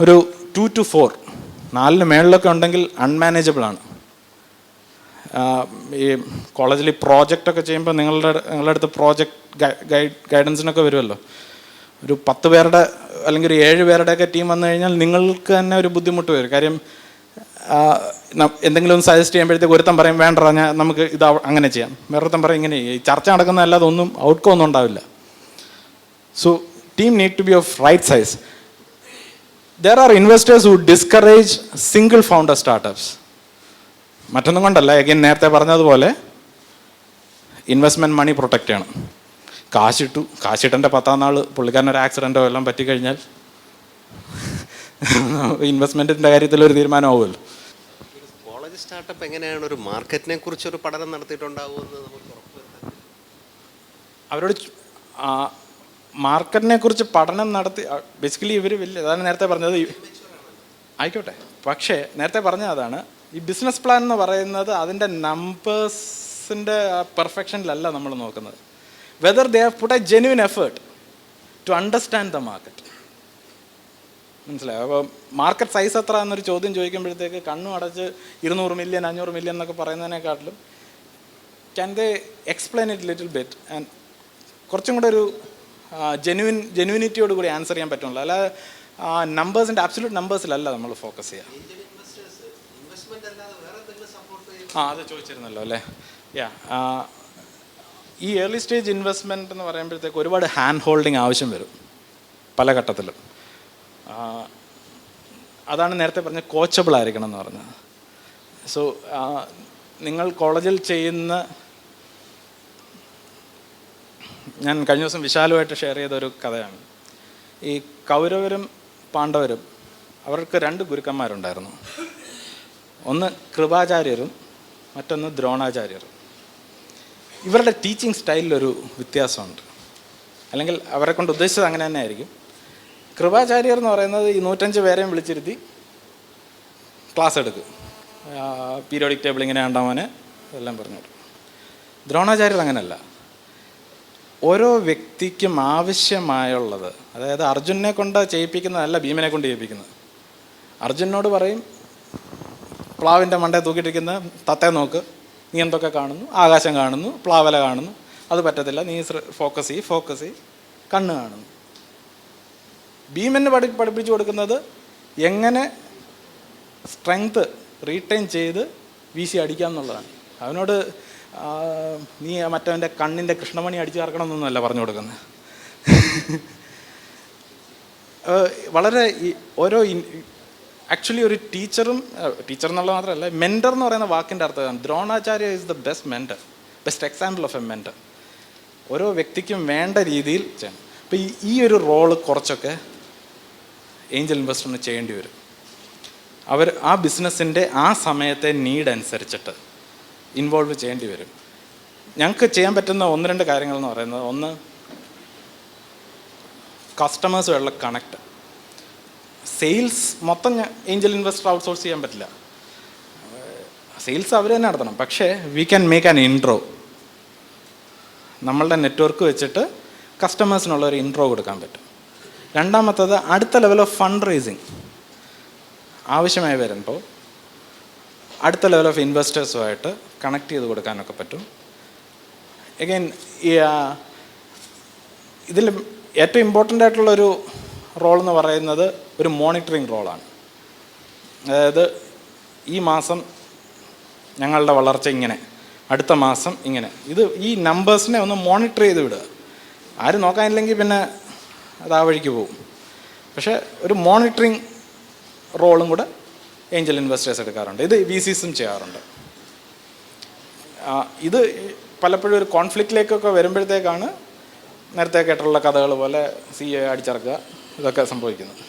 ഒരു 2 to 4, 4 മേളിലൊക്കെ ഉണ്ടെങ്കിൽ അൺമാനേജബിൾ ആണ്. ഈ കോളേജിൽ പ്രോജക്റ്റൊക്കെ ചെയ്യുമ്പോൾ നിങ്ങളുടെ അടുത്ത് പ്രോജക്റ്റ് ഗൈഡൻസിനൊക്കെ വരുമല്ലോ. ഒരു 10 പേരുടെ അല്ലെങ്കിൽ ഒരു 7 പേരുടെയൊക്കെ ടീം വന്നു കഴിഞ്ഞാൽ നിങ്ങൾക്ക് തന്നെ ഒരു ബുദ്ധിമുട്ട് വരും. കാര്യം എന്തെങ്കിലും ഒന്ന് സജസ്റ്റ് ചെയ്യുമ്പോഴത്തേക്ക് ഒരുത്തം പറയും വേണ്ട നമുക്ക് ഇത് അങ്ങനെ ചെയ്യാം, വേറൊരുത്തം പറയും ഇങ്ങനെ. ഈ ചർച്ച നടക്കുന്നതല്ലാതെ ഒന്നും ഔട്ട്കം ഒന്നും ഉണ്ടാവില്ല. So team need to be of right size. There are investors who discourage single founder startups. മറ്റൊന്നും കൊണ്ടല്ല, എഗെയിൻ നേരത്തെ പറഞ്ഞതുപോലെ ഇൻവെസ്റ്റ്മെൻറ്റ് മണി പ്രൊട്ടക്റ്റ് ചെയ്യണം. കാശിട്ടൻ്റെ 10ാം നാൾ പുള്ളിക്കാരനൊരു ആക്സിഡൻറ്റോ എല്ലാം പറ്റിക്കഴിഞ്ഞാൽ ഇൻവെസ്റ്റ്മെൻറ്റിൻ്റെ കാര്യത്തിൽ ഒരു തീരുമാനമാവുമല്ലോ. കോളേജ് സ്റ്റാർട്ടപ്പ് എങ്ങനെയാണ് ഒരു മാർക്കറ്റിനെ കുറിച്ചൊരു പഠനം നടത്തിയിട്ടുണ്ടാവുമെന്ന് നമുക്ക് ഉറപ്പുവരുത്താം. അവരോട് മാർക്കറ്റിനെ കുറിച്ച് പഠനം നടത്തി ബേസിക്കലി ഇവർ അതാണ് നേരത്തെ പറഞ്ഞത്. ആയിക്കോട്ടെ, പക്ഷേ നേരത്തെ പറഞ്ഞത് അതാണ്, ഈ ബിസിനസ് പ്ലാൻ എന്ന് പറയുന്നത് അതിൻ്റെ നമ്പേഴ്സിൻ്റെ പെർഫെക്ഷനിലല്ല നമ്മൾ നോക്കുന്നത്. Whether they have put a genuine effort to understand the market. മനസ്സിലായോ? അപ്പോൾ മാർക്കറ്റ് സൈസ് എത്ര എന്നൊരു ചോദ്യം ചോദിക്കുമ്പോഴത്തേക്ക് കണ്ണും അടച്ച് 200 മില്യൺ 500 മില്യൺ എന്നൊക്കെ പറയുന്നതിനെക്കാട്ടിലും can they explain it little bit and കുറച്ചും കൂടെ ഒരു ജെന്യുവിനിറ്റിയോട് കൂടി ആൻസർ ചെയ്യാൻ പറ്റുള്ളൂ. അല്ലാതെ നമ്പേഴ്സിൻ്റെ അബ്സല്യൂട്ട് നമ്പേഴ്സിലല്ല നമ്മൾ ഫോക്കസ് ചെയ്യുക. അത് ചോദിച്ചിരുന്നല്ലോ അല്ലേ. ഈ ഏർലി സ്റ്റേജ് ഇൻവെസ്റ്റ്മെൻറ്റ് എന്ന് പറയുമ്പോഴത്തേക്ക് ഒരുപാട് ഹാൻഡ് ഹോൾഡിങ് ആവശ്യം വരും പല ഘട്ടത്തിലും. അതാണ് നേരത്തെ പറഞ്ഞ കോച്ചബിൾ ആയിരിക്കണം എന്ന് പറഞ്ഞത്. സോ നിങ്ങൾ കോളേജിൽ ചെയ്യുന്ന, ഞാൻ കഴിഞ്ഞ ദിവസം വിശാലുമായിട്ട് ഷെയർ ചെയ്ത ഒരു കഥയാണ്. ഈ കൗരവരും പാണ്ഡവരും അവർക്ക് 2 ഗുരുക്കന്മാരുണ്ടായിരുന്നു. ഒന്ന് കൃപാചാര്യരും മറ്റൊന്ന് ദ്രോണാചാര്യരും. ഇവരുടെ ടീച്ചിങ് സ്റ്റൈലിലൊരു വ്യത്യാസമുണ്ട്, അല്ലെങ്കിൽ അവരെ കൊണ്ട് ഉദ്ദേശിച്ചത് അങ്ങനെ തന്നെ ആയിരിക്കും. കൃപാചാര്യർ എന്ന് പറയുന്നത് ഈ 105 പേരെയും വിളിച്ചിരുത്തി ക്ലാസ് എടുക്കും, പീരിയോഡിക് ടേബിൾ ഇങ്ങനെ ഉണ്ടാവാന് എല്ലാം പറഞ്ഞു. ദ്രോണാചാര്യർ അങ്ങനെയല്ല. ഓരോ വ്യക്തിക്കും ആവശ്യമായുള്ളത്, അതായത് അർജുനെ കൊണ്ട് ചെയ്യിപ്പിക്കുന്നതല്ല ഭീമനെ കൊണ്ട് ചെയ്യിപ്പിക്കുന്നത്. അർജുനോട് പറയും പ്ലാവിൻ്റെ മണ്ടയെ തൂക്കിയിട്ടിരിക്കുന്ന തത്തയെ നോക്ക്, നീ എന്തൊക്കെ കാണുന്നു, ആകാശം കാണുന്നു, പ്ലാവല കാണുന്നു, അത് പറ്റത്തില്ല, നീ ഫോക്കസ് ചെയ്യ്, കണ്ണ് കാണുന്നു. ഭീമന് പഠിപ്പിച്ചു കൊടുക്കുന്നത് എങ്ങനെ സ്ട്രെങ്ത് റീറ്റെയിൻ ചെയ്ത് വീശി അടിക്കാം എന്നുള്ളതാണ്. അവനോട് നീ മറ്റവൻ്റെ കണ്ണിൻ്റെ കൃഷ്ണമണി അടിച്ചു ചേർക്കണമെന്നൊന്നുമല്ല പറഞ്ഞു കൊടുക്കുന്നത്. വളരെ ഓരോ ആക്ച്വലി ഒരു ടീച്ചർ എന്നുള്ള മാത്രമല്ല, മെൻറ്റർ എന്ന് പറയുന്ന വാക്കിൻ്റെ അർത്ഥമാണ്. Dronacharya is the best mentor, best example of A mentor. ഓരോ വ്യക്തിക്കും വേണ്ട രീതിയിൽ ചെയ്യണം. അപ്പോൾ ഈ ഒരു റോള് കുറച്ചൊക്കെ ഏഞ്ചൽ ഇൻവെസ്റ്ററിന് ചെയ്യേണ്ടി വരും. അവർ ആ ബിസിനസ്സിൻ്റെ ആ സമയത്തെ നീഡ് അനുസരിച്ചിട്ട് ഇൻവോൾവ് ചെയ്യേണ്ടി വരും. ഞങ്ങൾക്ക് ചെയ്യാൻ പറ്റുന്ന 1-2 കാര്യങ്ങൾ എന്ന് പറയുന്നത്, ഒന്ന് കസ്റ്റമേഴ്സുമായുള്ള കണക്ട്. സെയിൽസ് മൊത്തം ഏഞ്ചൽ ഇൻവെസ്റ്റർ ഔട്ട്സോഴ്സ് ചെയ്യാൻ പറ്റില്ല, സെയിൽസ് അവർ തന്നെ നടത്തണം. പക്ഷേ we can make an intro. നമ്മളുടെ നെറ്റ്വർക്ക് വെച്ചിട്ട് കസ്റ്റമേഴ്സിനുള്ള ഒരു ഇൻട്രോ കൊടുക്കാൻ പറ്റും. രണ്ടാമത്തത് അടുത്ത ലെവൽ ഓഫ് ഫണ്ട് റേസിങ് ആവശ്യമായി വരുമ്പോൾ അടുത്ത ലെവൽ ഓഫ് ഇൻവെസ്റ്റേഴ്സുമായിട്ട് കണക്ട് ചെയ്ത് കൊടുക്കാനൊക്കെ പറ്റും. എഗെയിൻ ഇതിൽ ഏറ്റവും ഇമ്പോർട്ടൻ്റ് ആയിട്ടുള്ളൊരു റോൾ എന്ന് പറയുന്നത് ഒരു മോണിറ്ററിങ് റോളാണ്. അതായത് ഈ മാസം ഞങ്ങളുടെ വളർച്ച ഇങ്ങനെ, അടുത്ത മാസം ഇങ്ങനെ, ഈ നമ്പേഴ്സിനെ ഒന്ന് മോണിറ്റർ ചെയ്ത് വിടുക. ആരും നോക്കാനില്ലെങ്കിൽ പിന്നെ അത് ആ വഴിക്ക് പോകും. പക്ഷേ ഒരു മോണിറ്ററിങ് റോളും കൂടെ ഏഞ്ചൽ ഇൻവെസ്റ്റേഴ്സ് എടുക്കാറുണ്ട്. ഇത് VCസും ചെയ്യാറുണ്ട്. ഇത് പലപ്പോഴും ഒരു കോൺഫ്ലിക്റ്റിലേക്കൊക്കെ വരുമ്പോഴത്തേക്കാണ് നേരത്തെ കേട്ടുള്ള കഥകൾ പോലെ CA അടിച്ചിറക്കുക, ഇതൊക്കെ സംഭവിക്കുന്നത്.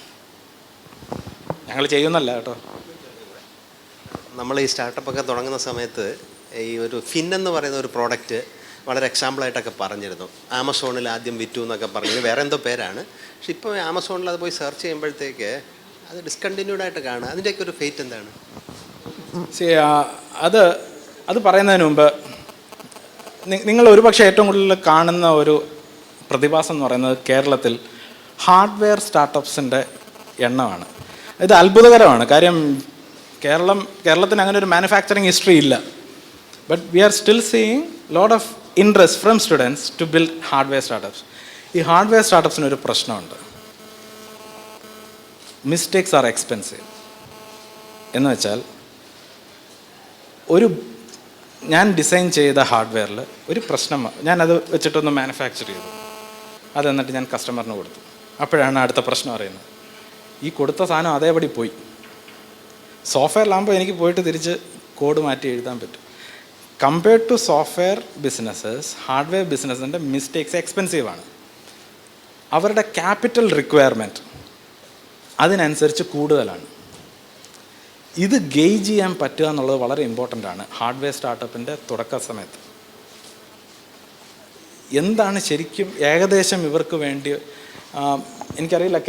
ഞങ്ങൾ ചെയ്യുന്നല്ല കേട്ടോ. നമ്മൾ ഈ സ്റ്റാർട്ടപ്പൊക്കെ തുടങ്ങുന്ന സമയത്ത് ഈ ഒരു ഫിൻ എന്ന് പറയുന്ന ഒരു പ്രോഡക്റ്റ് വളരെ എക്സാമ്പിളായിട്ടൊക്കെ പറഞ്ഞിരുന്നു. ആമസോണിൽ ആദ്യം വിറ്റു എന്നൊക്കെ പറഞ്ഞു, വേറെ എന്തോ പേരാണ്. പക്ഷെ ഇപ്പോൾ ആമസോണിൽ അത് പോയി സെർച്ച് ചെയ്യുമ്പോഴത്തേക്ക് അത് ഡിസ്കണ്ടിന്യൂഡ് ആയിട്ട് കാണുക. അതിൻ്റെയൊക്കെ ഒരു ഫേറ്റ് എന്താണ്? അത് പറയുന്നതിന് മുമ്പ് നിങ്ങൾ ഒരുപക്ഷെ ഏറ്റവും കൂടുതൽ കാണുന്ന ഒരു പ്രതിഭാസം എന്ന് പറയുന്നത് കേരളത്തിൽ ഹാർഡ്വെയർ സ്റ്റാർട്ടപ്സിൻ്റെ എണ്ണമാണ്. ഇത് അത്ഭുതകരമാണ്. കാര്യം കേരളത്തിന് അങ്ങനെ ഒരു മാനുഫാക്ചറിങ് ഹിസ്റ്ററി ഇല്ല. But we are still seeing lot of interest from students to build hardware startups. ഈ ഹാർഡ്വെയർ സ്റ്റാർട്ടപ്സിന് ഒരു പ്രശ്നമുണ്ട്. Mistakes are expensive. എന്ന് വെച്ചാൽ ഞാൻ ഡിസൈൻ ചെയ്ത ഹാർഡ്വെയറിൽ ഒരു പ്രശ്നം, ഞാനത് വെച്ചിട്ടൊന്ന് മാനുഫാക്ചർ ചെയ്തു, അത് എന്നിട്ട് ഞാൻ കസ്റ്റമറിന് കൊടുത്തു. അപ്പോഴാണ് അടുത്ത പ്രശ്നം അറിയുന്നത്. ഈ കൊടുത്ത സാധനം അതേപടി പോയി. സോഫ്റ്റ്വെയറിലാകുമ്പോൾ എനിക്ക് പോയിട്ട് തിരിച്ച് കോഡ് മാറ്റി എഴുതാൻ പറ്റും. Compared to software businesses, hardware ബിസിനസ്സിൻ്റെ മിസ്റ്റേക്സ് എക്സ്പെൻസീവാണ്. അവരുടെ ക്യാപിറ്റൽ റിക്വയർമെൻറ്റ് അതിനനുസരിച്ച് കൂടുതലാണ്. ഇത് ഗെയ്ജ് ചെയ്യാൻ പറ്റുക എന്നുള്ളത് വളരെ ഇമ്പോർട്ടൻ്റ് ആണ് ഹാർഡ്വെയർ സ്റ്റാർട്ടപ്പിൻ്റെ തുടക്ക സമയത്ത്. എന്താണ് ശരിക്കും ഏകദേശം ഇവർക്ക് വേണ്ടി, എനിക്കറിയില്ല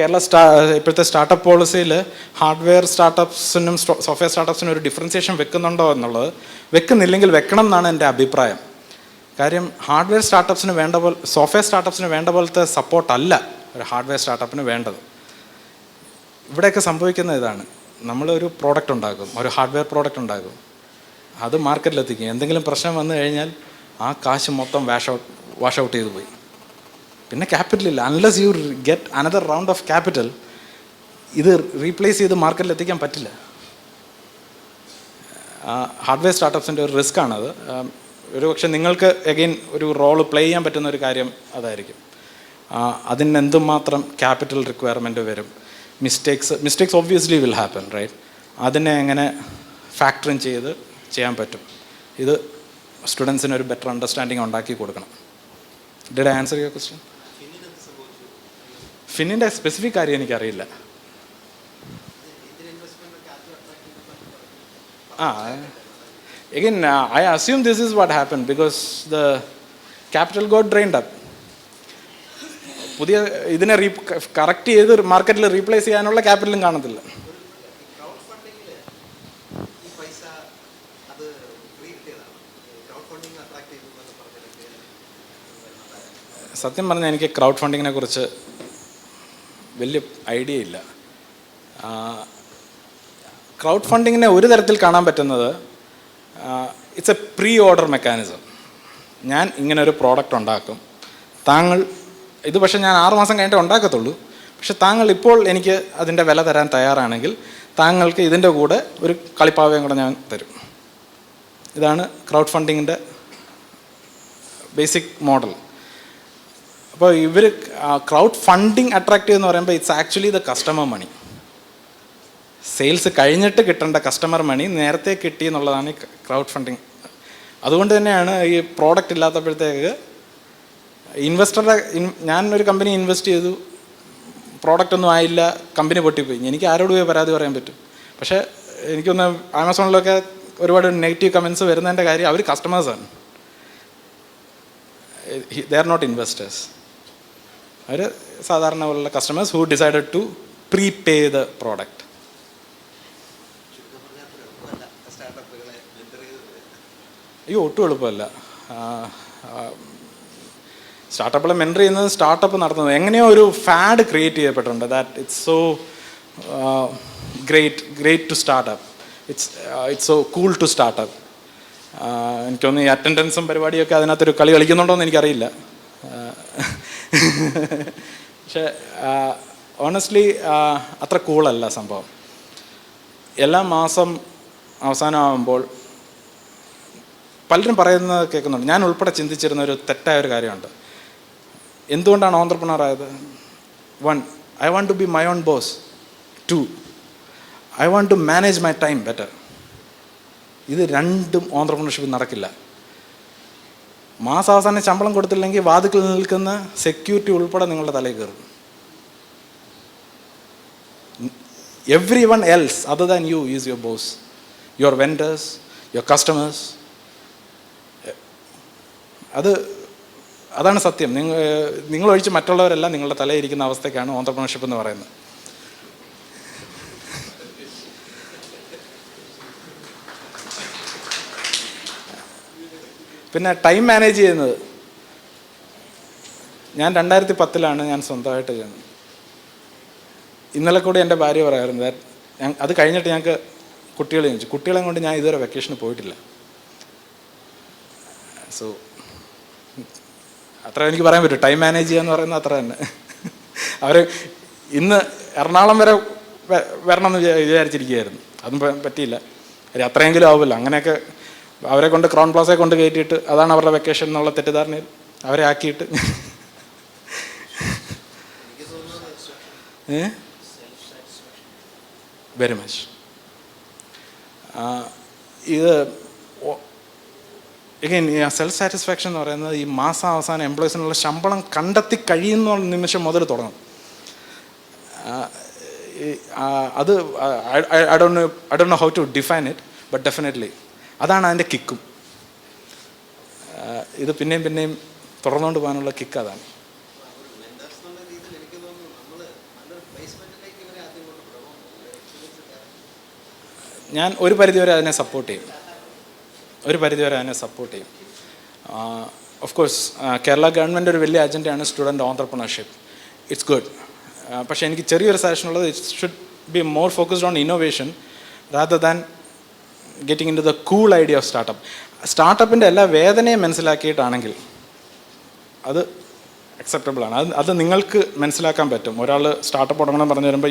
ഇപ്പോഴത്തെ സ്റ്റാർട്ടപ്പ് പോളിസിയിൽ ഹാർഡ്വെയർ സ്റ്റാർട്ടപ്സിനും സോഫ്റ്റ്വെയർ സ്റ്റാർട്ടപ്സിനും ഒരു ഡിഫറൻസിയേഷൻ വെക്കുന്നുണ്ടോ എന്നുള്ളത്. വെക്കുന്നില്ലെങ്കിൽ വെക്കണം എന്നാണ് എൻ്റെ അഭിപ്രായം. കാര്യം ഹാർഡ്വെയർ സ്റ്റാർട്ടപ്സിന് സോഫ്റ്റ്വെയർ സ്റ്റാർട്ടപ്സിന് വേണ്ട പോലത്തെ സപ്പോർട്ടല്ല ഒരു ഹാർഡ്വെയർ സ്റ്റാർട്ടപ്പിന് വേണ്ടത്. ഇവിടെയൊക്കെ സംഭവിക്കുന്ന ഇതാണ്, നമ്മളൊരു പ്രോഡക്റ്റ് ഉണ്ടാക്കും, ഒരു ഹാർഡ്വെയർ പ്രോഡക്റ്റ് ഉണ്ടാക്കും, അത് മാർക്കറ്റിലെത്തിക്കും. എന്തെങ്കിലും പ്രശ്നം വന്നു കഴിഞ്ഞാൽ ആ കാശ് മൊത്തം വാഷ് ഔട്ട് ചെയ്ത് പോയി. പിന്നെ ക്യാപിറ്റൽ ഇല്ല. Unless you get another round of capital, ഇത് റീപ്ലേസ് ചെയ്ത് മാർക്കറ്റിലെത്തിക്കാൻ പറ്റില്ല. ഹാർഡ്വെയർ സ്റ്റാർട്ടപ്സിൻ്റെ ഒരു റിസ്ക് ആണത്. ഒരു പക്ഷേ നിങ്ങൾക്ക് എഗെയിൻ ഒരു റോള് പ്ലേ ചെയ്യാൻ പറ്റുന്ന ഒരു കാര്യം അതായിരിക്കും. അതിന് എന്തുമാത്രം ക്യാപിറ്റൽ റിക്വയർമെൻറ്റ് വരും, mistakes obviously will happen, right? അതിനെ എങ്ങനെ ഫാക്ടറിൻ ചെയ്ത് ചെയ്യാൻ പറ്റും, ഇത് സ്റ്റുഡൻസിന് ഒരു ബെറ്റർ അണ്ടർസ്റ്റാൻഡിങ് ഉണ്ടാക്കി കൊടുക്കണം. Did I answer your question? ഫിന്നിൻ്റെ സ്പെസിഫിക് കാര്യം എനിക്കറിയില്ല. Again, I assume this is what happened because the capital got drained up. പുതിയ ഇതിനെ കറക്റ്റ് ചെയ്ത് മാർക്കറ്റിൽ റീപ്ലേസ് ചെയ്യാനുള്ള ക്യാപിറ്റലും കാണത്തില്ല. സത്യം പറഞ്ഞാൽ എനിക്ക് ക്രൗഡ് ഫണ്ടിങ്ങിനെ കുറിച്ച് വലിയ ഐഡിയ ഇല്ല. ക്രൗഡ് ഫണ്ടിങ്ങിനെ ഒരു തരത്തിൽ കാണാൻ പറ്റുന്നത് it's A pre order mechanism. ഞാൻ ഇങ്ങനെ ഒരു പ്രോഡക്റ്റ് ഉണ്ടാക്കും, ഇത് പക്ഷേ ഞാൻ 6 മാസം കഴിഞ്ഞിട്ടേ ഉണ്ടാക്കത്തുള്ളൂ. പക്ഷെ താങ്കൾ ഇപ്പോൾ എനിക്ക് അതിൻ്റെ വില തരാൻ തയ്യാറാണെങ്കിൽ താങ്കൾക്ക് ഇതിൻ്റെ കൂടെ ഒരു കളിപ്പാവയും കൂടെ ഞാൻ തരും. ഇതാണ് ക്രൗഡ് ഫണ്ടിങ്ങിൻ്റെ ബേസിക് മോഡൽ. അപ്പോൾ ഇവർ ക്രൗഡ് ഫണ്ടിങ് അട്രാക്ട് ചെയ്യുമെന്ന് പറയുമ്പോൾ it's actually the customer money. Sales കഴിഞ്ഞിട്ട് കിട്ടേണ്ട കസ്റ്റമർ മണി നേരത്തെ കിട്ടി എന്നുള്ളതാണ് ഈ ക്രൗഡ് ഫണ്ടിങ്. അതുകൊണ്ട് തന്നെയാണ് ഈ പ്രോഡക്റ്റ് ഇല്ലാത്തപ്പോഴത്തേക്ക് ഇൻവെസ്റ്ററുടെ ഞാനൊരു കമ്പനി ഇൻവെസ്റ്റ് ചെയ്തു, പ്രോഡക്റ്റ് ഒന്നും ആയില്ല, കമ്പനി പൊട്ടിപ്പോയി. എനിക്ക് ആരോട് പോയി പരാതി പറയാൻ പറ്റും? പക്ഷേ എനിക്കൊന്ന് ആമസോണിലൊക്കെ ഒരുപാട് നെഗറ്റീവ് കമൻസ് വരുന്നതിൻ്റെ കാര്യം അവർ കസ്റ്റമേഴ്സാണ്, ദേ ആർ നോട്ട് ഇൻവെസ്റ്റേഴ്സ്. അവർ സാധാരണ പോലുള്ള customers who decided to prepay the product. അയ്യോ, ഒട്ടും എളുപ്പമല്ല. സ്റ്റാർട്ടപ്പിളെ മെൻറ്റർ ചെയ്യുന്നത്, സ്റ്റാർട്ടപ്പ് നടത്തുന്നത്, എങ്ങനെയോ ഒരു ഫാഡ് ക്രിയേറ്റ് ചെയ്യപ്പെട്ടിട്ടുണ്ട്. That it's so great to startup, it's so cool to startup. എനിക്കൊന്ന് ഈ അറ്റൻഡൻസും പരിപാടിയൊക്കെ അതിനകത്തൊരു കളി കളിക്കുന്നുണ്ടോയെന്ന് എനിക്കറിയില്ല. പക്ഷേ ഓണസ്റ്റ്ലി അത്ര കൂളല്ല സംഭവം. എല്ലാ മാസം അവസാനമാകുമ്പോൾ പലരും പറയുന്നത് കേൾക്കുന്നുണ്ട്. ഞാൻ ഉൾപ്പെടെ ചിന്തിച്ചിരുന്ന ഒരു തെറ്റായൊരു കാര്യമുണ്ട്. എന്തുകൊണ്ടാണ് ഓൺട്രപ്രണർ ആയത്? 1, I want to be my own boss. 2, I want to manage my time better. ഇത് രണ്ടും ഓൺട്രപ്രണർഷിപ്പ് നടക്കില്ല. മാസാവസാനം ശമ്പളം കൊടുത്തില്ലെങ്കിൽ വാതിക്കൽ നിൽക്കുന്ന സെക്യൂരിറ്റി ഉൾപ്പെടെ നിങ്ങളുടെ തലയിൽ കയറും. Everyone else other than you is your boss. Your vendors, your customers. അതാണ് സത്യം. നിങ്ങളൊഴിച്ച് മറ്റുള്ളവരെല്ലാം നിങ്ങളുടെ തലയിരിക്കുന്ന അവസ്ഥയ്ക്കാണ് ഓൺട്രപ്രണർഷിപ്പ് എന്ന് പറയുന്നത്. പിന്നെ ടൈം മാനേജ് ചെയ്യുന്നത്, ഞാൻ 2010 ഞാൻ സ്വന്തമായിട്ട് ചെയ്യുന്നത്. ഇന്നലെ കൂടി എൻ്റെ ഭാര്യ പറയാറുണ്ട്, അത് കഴിഞ്ഞിട്ട് ഞങ്ങൾക്ക് കുട്ടികളെ ചോദിച്ചു. കുട്ടികളെ കൊണ്ട് ഞാൻ ഇതുവരെ വെക്കേഷന് പോയിട്ടില്ല. സോ അത്ര എനിക്ക് പറയാൻ പറ്റും. ടൈം മാനേജ് ചെയ്യുക എന്ന് പറയുന്നത് അത്ര തന്നെ. അവർ ഇന്ന് എറണാകുളം വരെ വരണമെന്ന് വിചാരിച്ചിരിക്കുകയായിരുന്നു. അതും പറ്റിയില്ല. അത്രയെങ്കിലും ആവുമല്ലോ. അങ്ങനെയൊക്കെ അവരെ കൊണ്ട് ക്രൗൺ പ്ലാസയെ കൊണ്ട് കയറ്റിയിട്ട് അതാണ് അവരുടെ വെക്കേഷൻ എന്നുള്ള തെറ്റിദ്ധാരണയിൽ അവരെ ആക്കിയിട്ട് വെരി മച്ച്. ഇത് എഗെയിൻ ഈ സെൽഫ് സാറ്റിസ്ഫാക്ഷൻ എന്ന് പറയുന്നത് ഈ മാസാവസാനം എംപ്ലോയീസിനുള്ള ശമ്പളം കണ്ടെത്തി കഴിയുന്ന നിമിഷം മുതൽ തുടങ്ങും. അത് I don't know how to define it, but definitely അതാണ് അതിൻ്റെ കിക്കും. ഇത് പിന്നെയും പിന്നെയും തുടർന്നുകൊണ്ട് പോകാനുള്ള കിക്ക് അതാണ്. ഞാൻ ഒരു പരിധിവരെ അതിനെ സപ്പോർട്ട് ചെയ്യും. ഓഫ് കോഴ്സ് കേരള ഗവൺമെൻറ് ഒരു വലിയ അജണ്ടയാണ് സ്റ്റുഡൻറ്റ് ഓൺട്രപ്രണർഷിപ്പ്. It's good. പക്ഷേ എനിക്ക് ചെറിയൊരു സജഷൻ ഉള്ളത്, it should be more focused on innovation rather than getting in to the cool idea of startup. സ്റ്റാർട്ടപ്പിൻ്റെ എല്ലാ വേദനയും മനസ്സിലാക്കിയിട്ടാണെങ്കിൽ അത് അക്സെപ്റ്റബിൾ ആണ്. അത് നിങ്ങൾക്ക് മനസ്സിലാക്കാൻ പറ്റും. ഒരാൾ സ്റ്റാർട്ടപ്പ് തുടങ്ങണം പറഞ്ഞു വരുമ്പോൾ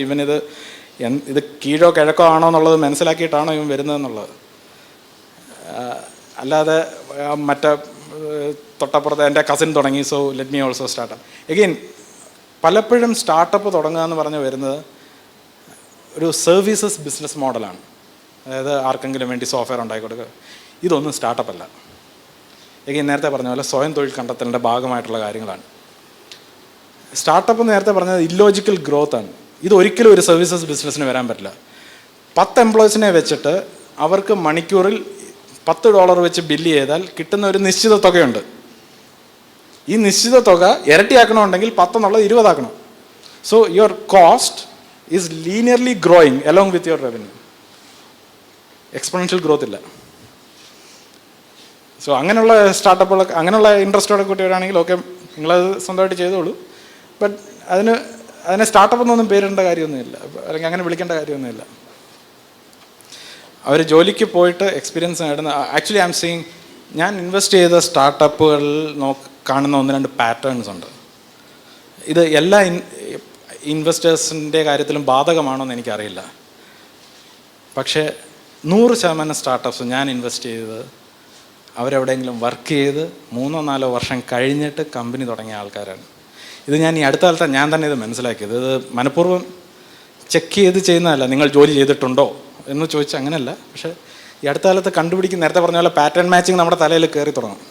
ഇത് കീഴോ കിഴക്കോ ആണോ എന്നുള്ളത് മനസ്സിലാക്കിയിട്ടാണോ ഇവൻ വരുന്നതെന്നുള്ളത്. അല്ലാതെ മറ്റേ തൊട്ടപ്പുറത്ത് എൻ്റെ കസിൻ തുടങ്ങി, so let me also startup. Again പലപ്പോഴും സ്റ്റാർട്ടപ്പ് തുടങ്ങുക എന്ന് പറഞ്ഞ് വരുന്നത് ഒരു സർവീസസ് ബിസിനസ് മോഡലാണ്. അതായത് ആർക്കെങ്കിലും വേണ്ടി സോഫ്റ്റ്വെയർ ഉണ്ടാക്കി കൊടുക്കുക. ഇതൊന്നും സ്റ്റാർട്ടപ്പ് അല്ല. എഗെയിൻ നേരത്തെ പറഞ്ഞ പോലെ സ്വയം തൊഴിൽ കണ്ടെത്തലിൻ്റെ ഭാഗമായിട്ടുള്ള കാര്യങ്ങളാണ്. സ്റ്റാർട്ടപ്പ് നേരത്തെ പറഞ്ഞത് ഇല്ലോജിക്കൽ ഗ്രോത്ത് ആണ്. ഇത് ഒരിക്കലും ഒരു സർവീസസ് ബിസിനസ്സിന് വരാൻ പറ്റില്ല. 10 എംപ്ലോയീസിനെ വെച്ചിട്ട് അവർക്ക് മണിക്കൂറിൽ $10 വെച്ച് ബില്ല് ചെയ്താൽ കിട്ടുന്ന ഒരു നിശ്ചിത തുകയുണ്ട്. ഈ നിശ്ചിത തുക ഇരട്ടിയാക്കണമെന്നുണ്ടെങ്കിൽ 10 എന്നുള്ളത് 20 ആക്കണം. So your cost is linearly growing along with your revenue. Exponential growth ഇല്ല. സോ അങ്ങനെയുള്ള സ്റ്റാർട്ടപ്പുകളൊക്കെ അങ്ങനെയുള്ള ഇൻട്രസ്റ്റോടെ കൂട്ടിയവരാണെങ്കിൽ ഓക്കെ, നിങ്ങളത് സ്വന്തമായിട്ട് ചെയ്തോളൂ. ബട്ട് അതിനെ സ്റ്റാർട്ടപ്പ് എന്നൊന്നും പേരിടേണ്ട കാര്യമൊന്നുമില്ല, അല്ലെങ്കിൽ അങ്ങനെ വിളിക്കേണ്ട കാര്യമൊന്നുമില്ല. അവർ ജോലിക്ക് പോയിട്ട് എക്സ്പീരിയൻസ് നേടുന്ന, ആക്ച്വലി ഐ എം സീയിങ്, ഞാൻ ഇൻവെസ്റ്റ് ചെയ്ത സ്റ്റാർട്ടപ്പുകളിൽ കാണുന്ന 1-2 പാറ്റേൺസ് ഉണ്ട്. ഇത് എല്ലാ ഇൻവെസ്റ്റേഴ്സിൻ്റെ കാര്യത്തിലും ബാധകമാണോ എന്ന് എനിക്കറിയില്ല. പക്ഷേ 100% സ്റ്റാർട്ടപ്പ്സ് ഞാൻ ഇൻവെസ്റ്റ് ചെയ്തത് അവരെവിടെയെങ്കിലും വർക്ക് ചെയ്ത് 3-4 വർഷം കഴിഞ്ഞിട്ട് കമ്പനി തുടങ്ങിയ ആൾക്കാരാണ്. ഇത് ഞാൻ ഈ അടുത്ത കാലത്താണ് ഞാൻ തന്നെ ഇത് മനസ്സിലാക്കിയത്. ഇത് മനഃപൂർവ്വം ചെക്ക് ചെയ്ത് ചെയ്യുന്നതല്ല, നിങ്ങൾ ജോലി ചെയ്തിട്ടുണ്ടോ എന്ന് ചോദിച്ചാൽ അങ്ങനെയല്ല. പക്ഷേ ഈ അടുത്ത കാലത്ത് നേരത്തെ പറഞ്ഞ പോലെ പാറ്റേൺ മാച്ചിങ് നമ്മുടെ തലയിൽ കയറി തുടങ്ങും.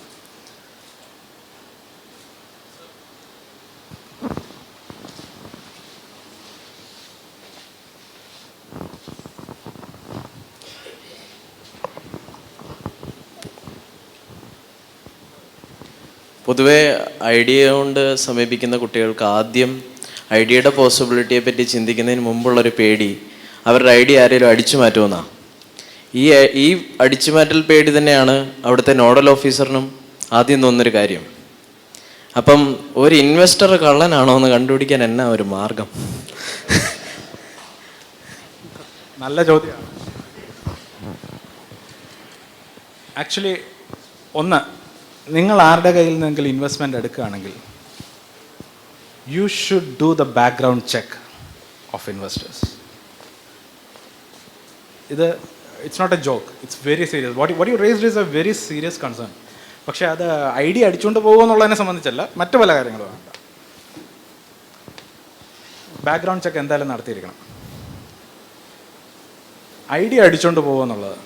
പൊതുവെ ഐഡിയ കൊണ്ട് സമീപിക്കുന്ന കുട്ടികൾക്ക് ആദ്യം ഐഡിയയുടെ പോസിബിലിറ്റിയെ പറ്റി ചിന്തിക്കുന്നതിന് മുമ്പുള്ളൊരു പേടി അവരുടെ ഐഡിയ ആരെങ്കിലും അടിച്ചു മാറ്റുമെന്നാണ്. ഈ അടിച്ചുമാറ്റൽ പേടി തന്നെയാണ് അവിടുത്തെ നോഡൽ ഓഫീസറിനും ആദ്യം തോന്നുന്നൊരു കാര്യം. അപ്പം ഒരു ഇൻവെസ്റ്റർ കള്ളനാണോ എന്ന് കണ്ടുപിടിക്കാൻ എന്നാ ഒരു മാർഗം? നല്ല ചോദ്യമാണ്. ആക്ച്വലി ഒന്ന്, നിങ്ങൾ ആരുടെ കയ്യിൽ നിന്നെങ്കിലും ഇൻവെസ്റ്റ്മെൻ്റ് എടുക്കുകയാണെങ്കിൽ you should do the background check of investors. ഇത് it's not a joke, it's very serious. What you raised is a very serious concern. പക്ഷേ അത് ഐഡിയ അടിച്ചുകൊണ്ട് പോകുമെന്നുള്ളതിനെ സംബന്ധിച്ചല്ല, മറ്റു പല കാര്യങ്ങളും വേണ്ട. ബാക്ക്ഗ്രൗണ്ട് ചെക്ക് എന്തായാലും നടത്തിയിരിക്കണം. ഐഡിയ അടിച്ചുകൊണ്ട് പോകുമെന്നുള്ളത്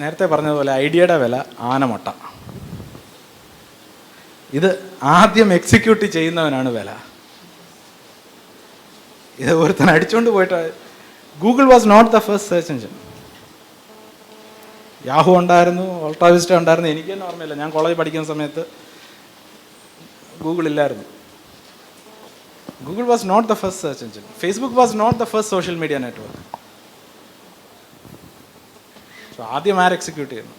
നേരത്തെ പറഞ്ഞതുപോലെ ഐഡിയയുടെ വില ആനമുട്ട. ഇത് ആദ്യം എക്സിക്യൂട്ട് ചെയ്യുന്നവനാണ് വില. ഇത് ഒരുത്തൻ അടിച്ചുകൊണ്ട് പോയിട്ട് Google was not the first search engine. Yahoo ഉണ്ടായിരുന്നു, ഓൾട്രാവിസ്റ്റ ഉണ്ടായിരുന്നു. എനിക്ക് തന്നെ ഓർമ്മയില്ല, ഞാൻ കോളേജ് പഠിക്കുന്ന സമയത്ത് ഗൂഗിൾ ഇല്ലായിരുന്നു. Google was not the first search engine. Facebook was not the first social media network. So ആദ്യം ആര് എക്സിക്യൂട്ട് ചെയ്യുന്നു?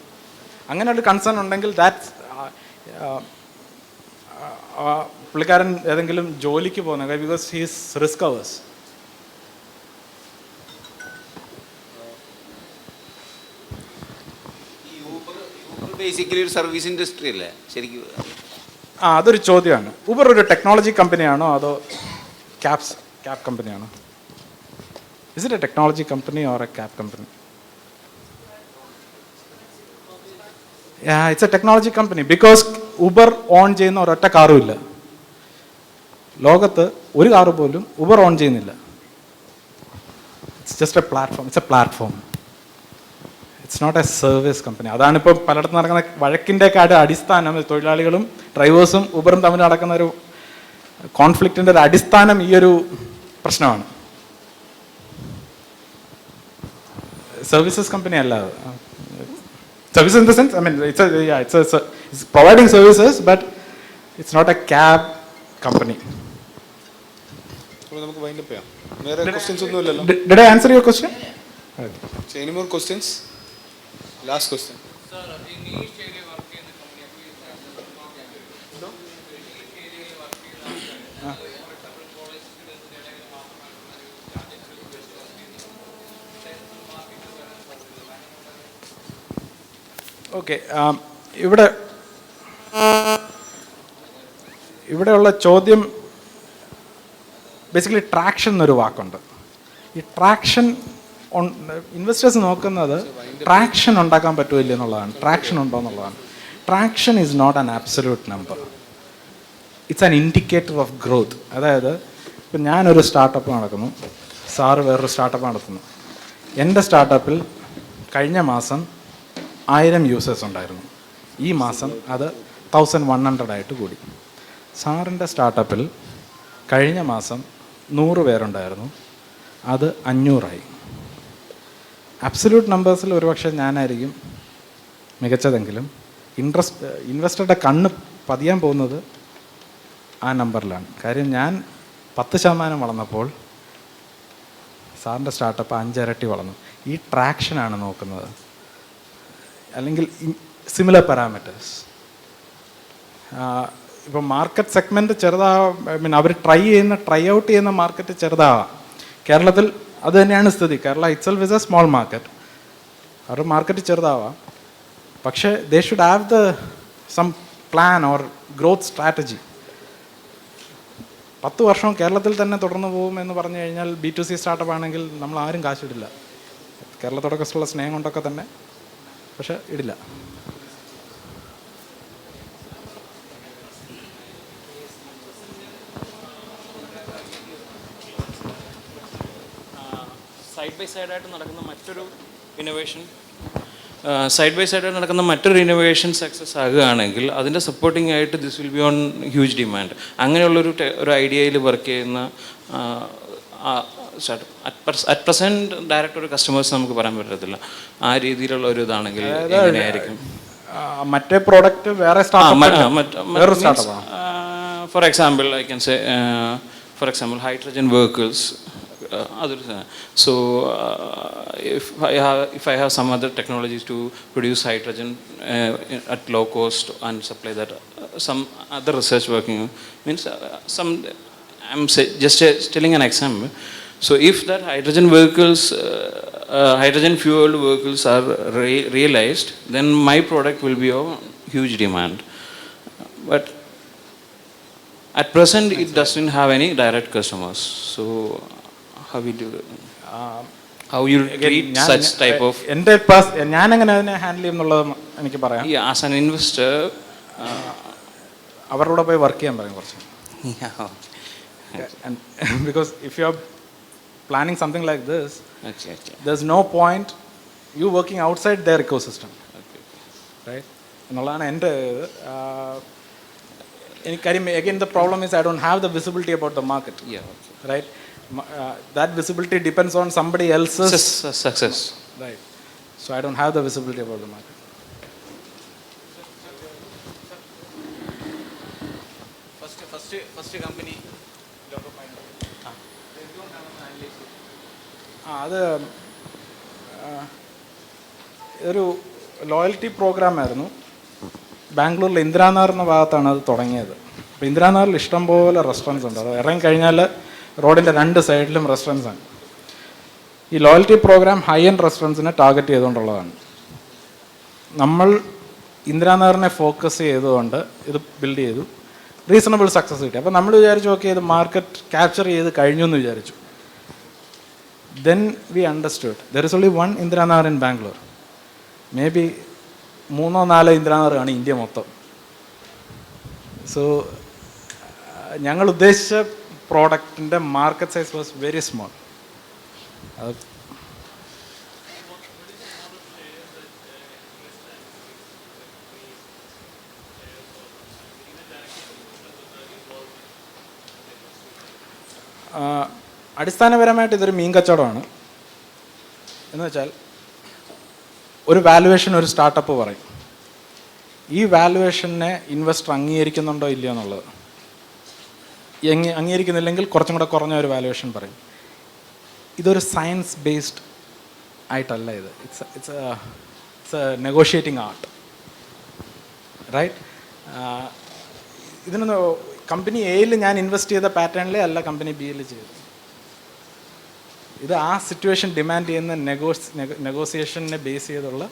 അങ്ങനെ ഒരു കൺസേൺ ഉണ്ടെങ്കിൽ ദാറ്റ്സ് പുള്ളിക്കാരൻ ഏതെങ്കിലും ജോലിക്ക് പോകുന്ന, because he's risk averse. Basically ഒരു സർവീസ് ഇൻഡസ്ട്രി അല്ലേ ശരിക്കും? അതൊരു ചോദ്യമാണ്. ഊബർ ഒരു ടെക്നോളജി കമ്പനിയാണോ അതോ ക്യാബ് കമ്പനിയാണോ? Is it a technology company or a cab company? It's a technology company because Uber own ചെയ്യുന്ന ഒരൊറ്റ കാറും ഇല്ല ലോകത്ത്. ഒരു കാറ് പോലും ഊബർ ഓൺ ചെയ്യുന്നില്ല. It's just a platform. It's a platform. It's not a service company. അതാണിപ്പോൾ പലയിടത്തും നടക്കുന്ന വഴക്കിൻ്റെയൊക്കെ അടിസ്ഥാനം. തൊഴിലാളികളും ഡ്രൈവേഴ്സും ഊബറും തമ്മിൽ നടക്കുന്ന ഒരു കോൺഫ്ലിക്റ്റിൻ്റെ ഒരു അടിസ്ഥാനം ഈ ഒരു പ്രശ്നമാണ്. സർവീസസ് കമ്പനി അല്ല. Service in the sense, I mean it's providing services, but it's not a cab company. നമുക്ക് വൈൻഡപ്പ് ചെയ്യാം. വേറെ ക്വസ്റ്റ്യൻസ് ഒന്നും ഇല്ലല്ലോ. Did I answer your question? Any more questions? Last question. Okay, ഇവിടെയുള്ള ചോദ്യം ബേസിക്കലി ട്രാക്ഷൻ എന്നൊരു വാക്കുണ്ട്. ഈ ട്രാക്ഷൻ ഇൻവെസ്റ്റേഴ്സ് നോക്കുന്നത് ട്രാക്ഷൻ ഉണ്ടാക്കാൻ പറ്റുമില്ല എന്നുള്ളതാണ്. ട്രാക്ഷൻ ഉണ്ടോ എന്നുള്ളതാണ്. Traction is not an absolute number. It's an indicator of growth. അതായത് ഇപ്പം ഞാനൊരു സ്റ്റാർട്ടപ്പ് നടക്കുന്നു, സാറ് വേറൊരു സ്റ്റാർട്ടപ്പ് നടത്തുന്നു. എൻ്റെ സ്റ്റാർട്ടപ്പിൽ കഴിഞ്ഞ മാസം 1000 യൂസേഴ്സ് ഉണ്ടായിരുന്നു. ഈ മാസം അത് 1100 ആയിട്ട് കൂടി. സാറിൻ്റെ സ്റ്റാർട്ടപ്പിൽ കഴിഞ്ഞ മാസം 100 പേരുണ്ടായിരുന്നു, അത് 500 അബ്സല്യൂട്ട് നമ്പേഴ്സിൽ ഒരുപക്ഷെ ഞാനായിരിക്കും മികച്ചതെങ്കിലും ഇൻവെസ്റ്ററുടെ കണ്ണ് പതിയാൻ പോകുന്നത് ആ നമ്പറിലാണ്. കാര്യം ഞാൻ 10% വളർന്നപ്പോൾ സാറിൻ്റെ സ്റ്റാർട്ടപ്പ് 5 ഇരട്ടി വളർന്നു. ഈ ട്രാക്ഷനാണ് നോക്കുന്നത്, അല്ലെങ്കിൽ സിമിലർ പാരാമീറ്റേഴ്സ്. ഇപ്പം മാർക്കറ്റ് സെഗ്മെൻറ്റ് ചെറുതാവാം, ഐ മീൻ അവർ ട്രൈ ഔട്ട് ചെയ്യുന്ന മാർക്കറ്റ് ചെറുതാവാം. കേരളത്തിൽ അത് തന്നെയാണ് സ്ഥിതി. Kerala itself is a small market. അവരുടെ മാർക്കറ്റ് ചെറുതാവാം, പക്ഷേ they should have the some plan or growth strategy. 10 വർഷം കേരളത്തിൽ തന്നെ തുടർന്നു പോകും എന്ന് പറഞ്ഞു കഴിഞ്ഞാൽ B2C സ്റ്റാർട്ടപ്പ് ആണെങ്കിൽ നമ്മൾ ആരും കാശിടില്ല. കേരളത്തോടൊക്കെയുള്ള സ്നേഹം കൊണ്ടൊക്കെ തന്നെ, പക്ഷെ ഇടില്ല. സൈഡ് ബൈ സൈഡായിട്ട് നടക്കുന്ന മറ്റൊരു ഇന്നോവേഷൻ സക്സസ് ആകുകയാണെങ്കിൽ അതിൻ്റെ സപ്പോർട്ടിംഗ് ആയിട്ട് this will be on huge demand. അങ്ങനെയുള്ളൊരു ഒരു ഐഡിയയിൽ വർക്ക് ചെയ്യുന്ന അറ്റ് പ്രസൻറ്റ് ഡയറക്റ്റ് ഒരു കസ്റ്റമേഴ്സ് നമുക്ക് പറയാൻ പറ്റത്തില്ല. ആ രീതിയിലുള്ള ഒരു ഇതാണെങ്കിൽ എങ്ങനെയായിരിക്കും? മറ്റേ പ്രോഡക്റ്റ് വേറെ വേറൊരു startup For example, I can say, for example, hydrogen vehicles. So, if I have some other technologies to produce hydrogen at low cost and supply that, some other research working means just telling an example. So, if that hydrogen vehicles, hydrogen fueled vehicles are realized, then my product will be of huge demand. But at present, it doesn't have any direct customers. So, how we do it? How you treat such type of? ഞാൻ എങ്ങനെ അതിനെ handle ചെയ്യും എന്നുള്ളത് എനിക്ക് പറയാം. Yeah, as an investor, അവരുടെ പോയി work ചെയ്യാൻ പറയും കുറച്ച്. yeah. Because if you are planning something like this, Okay. there's no point you working outside their ecosystem. Okay. Right? എന്നുള്ളതാണ് എൻ്റെ എനിക്കാര്യം. Again, the problem is I don't have the visibility about the market. Yeah. Okay. Right? That visibility depends on somebody else's Success. right. So I don't have the visibility about the market. First company. അത് ഒരു loyalty programme ആയിരുന്നു. ബാംഗ്ലൂരിൽ ഇന്ദിരാനഗർ എന്ന ഭാഗത്താണ് അത് തുടങ്ങിയത്. അപ്പോൾ ഇന്ദിരാനഗറിൽ ഇഷ്ടംപോലെ റെസ്റ്റോറൻറ്റ്സ് ഉണ്ട്. അത് ഇറങ്ങിക്കഴിഞ്ഞാൽ റോഡിൻ്റെ രണ്ട് സൈഡിലും റെസ്റ്റോറൻറ്റ്സ് ആണ്. ഈ ലോയൽറ്റി പ്രോഗ്രാം ഹൈ എൻഡ് റെസ്റ്റോറൻറ്റ്സിനെ ടാർഗറ്റ് ചെയ്തുകൊണ്ടുള്ളതാണ്. നമ്മൾ ഇന്ദിരാനഗറിനെ ഫോക്കസ് ചെയ്തുകൊണ്ട് ഇത് ബിൽഡ് ചെയ്തു. റീസണബിൾ സക്സസ് കിട്ടി. അപ്പോൾ നമ്മൾ വിചാരിച്ചു ഓക്കെ ഇത് മാർക്കറ്റ് ക്യാപ്ചർ ചെയ്ത് കഴിഞ്ഞു എന്ന് വിചാരിച്ചു. Then we understood there is only one Indiranagar in Bangalore. Maybe 3-4 Indiranagar ആണ് ഇന്ത്യ മൊത്തം. സോ ഞങ്ങൾ ഉദ്ദേശിച്ച പ്രോഡക്റ്റിൻ്റെ market size was very small. അടിസ്ഥാനപരമായിട്ട് ഇതൊരു മീൻ കച്ചവടമാണ്. എന്ന് വെച്ചാൽ ഒരു വാലുവേഷൻ ഒരു സ്റ്റാർട്ടപ്പ് പറയും. ഈ വാലുവേഷനെ ഇൻവെസ്റ്റർ അംഗീകരിക്കുന്നുണ്ടോ ഇല്ലയോ എന്നുള്ളത്. അംഗീകരിക്കുന്നില്ലെങ്കിൽ കുറച്ചും കൂടെ കുറഞ്ഞ ഒരു വാലുവേഷൻ പറയും. ഇതൊരു സയൻസ് ബേസ്ഡ് ആയിട്ടല്ല ഇത്. It's a negotiating art. Right? ഇതിനൊന്ന് കമ്പനി എയിൽ ഞാൻ ഇൻവെസ്റ്റ് ചെയ്ത പാറ്റേണിലേ അല്ല കമ്പനി ബിയിൽ ചെയ്തത്. ഇത് ആ സിറ്റുവേഷൻ ഡിമാൻഡ് ചെയ്യുന്ന നെഗോസിയേഷനെ ബേസ് ചെയ്തുള്ള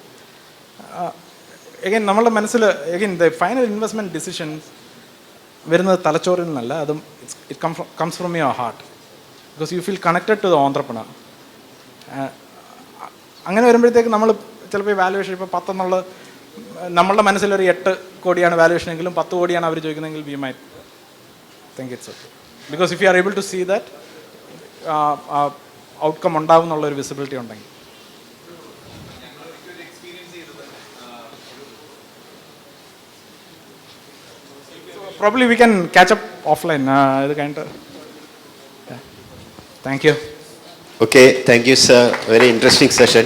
എഗൈൻ നമ്മളുടെ മനസ്സിൽ again the final investment decisions വരുന്നത് തലച്ചോറിൽ നിന്നല്ല. അതും it comes from your heart. Because you feel connected to the entrepreneur. അങ്ങനെ വരുമ്പോഴത്തേക്ക് നമ്മൾ ചിലപ്പോൾ ഈ വാലുവേഷൻ ഇപ്പോൾ 10 എന്നുള്ള നമ്മളുടെ മനസ്സിലൊരു 8 കോടിയാണ് വാലുവേഷൻ എങ്കിലും 10 കോടിയാണ് അവർ ചോദിക്കുന്നതെങ്കിൽ we might think it's okay. Because if you are able to see that outcome ഉണ്ടാവും എന്നുള്ളൊരു വിസിബിലിറ്റി ഉണ്ടെങ്കിൽ probably we can catch up offline. ഇത് കഴിഞ്ഞിട്ട് thank you. Okay, thank you sir. Very interesting session.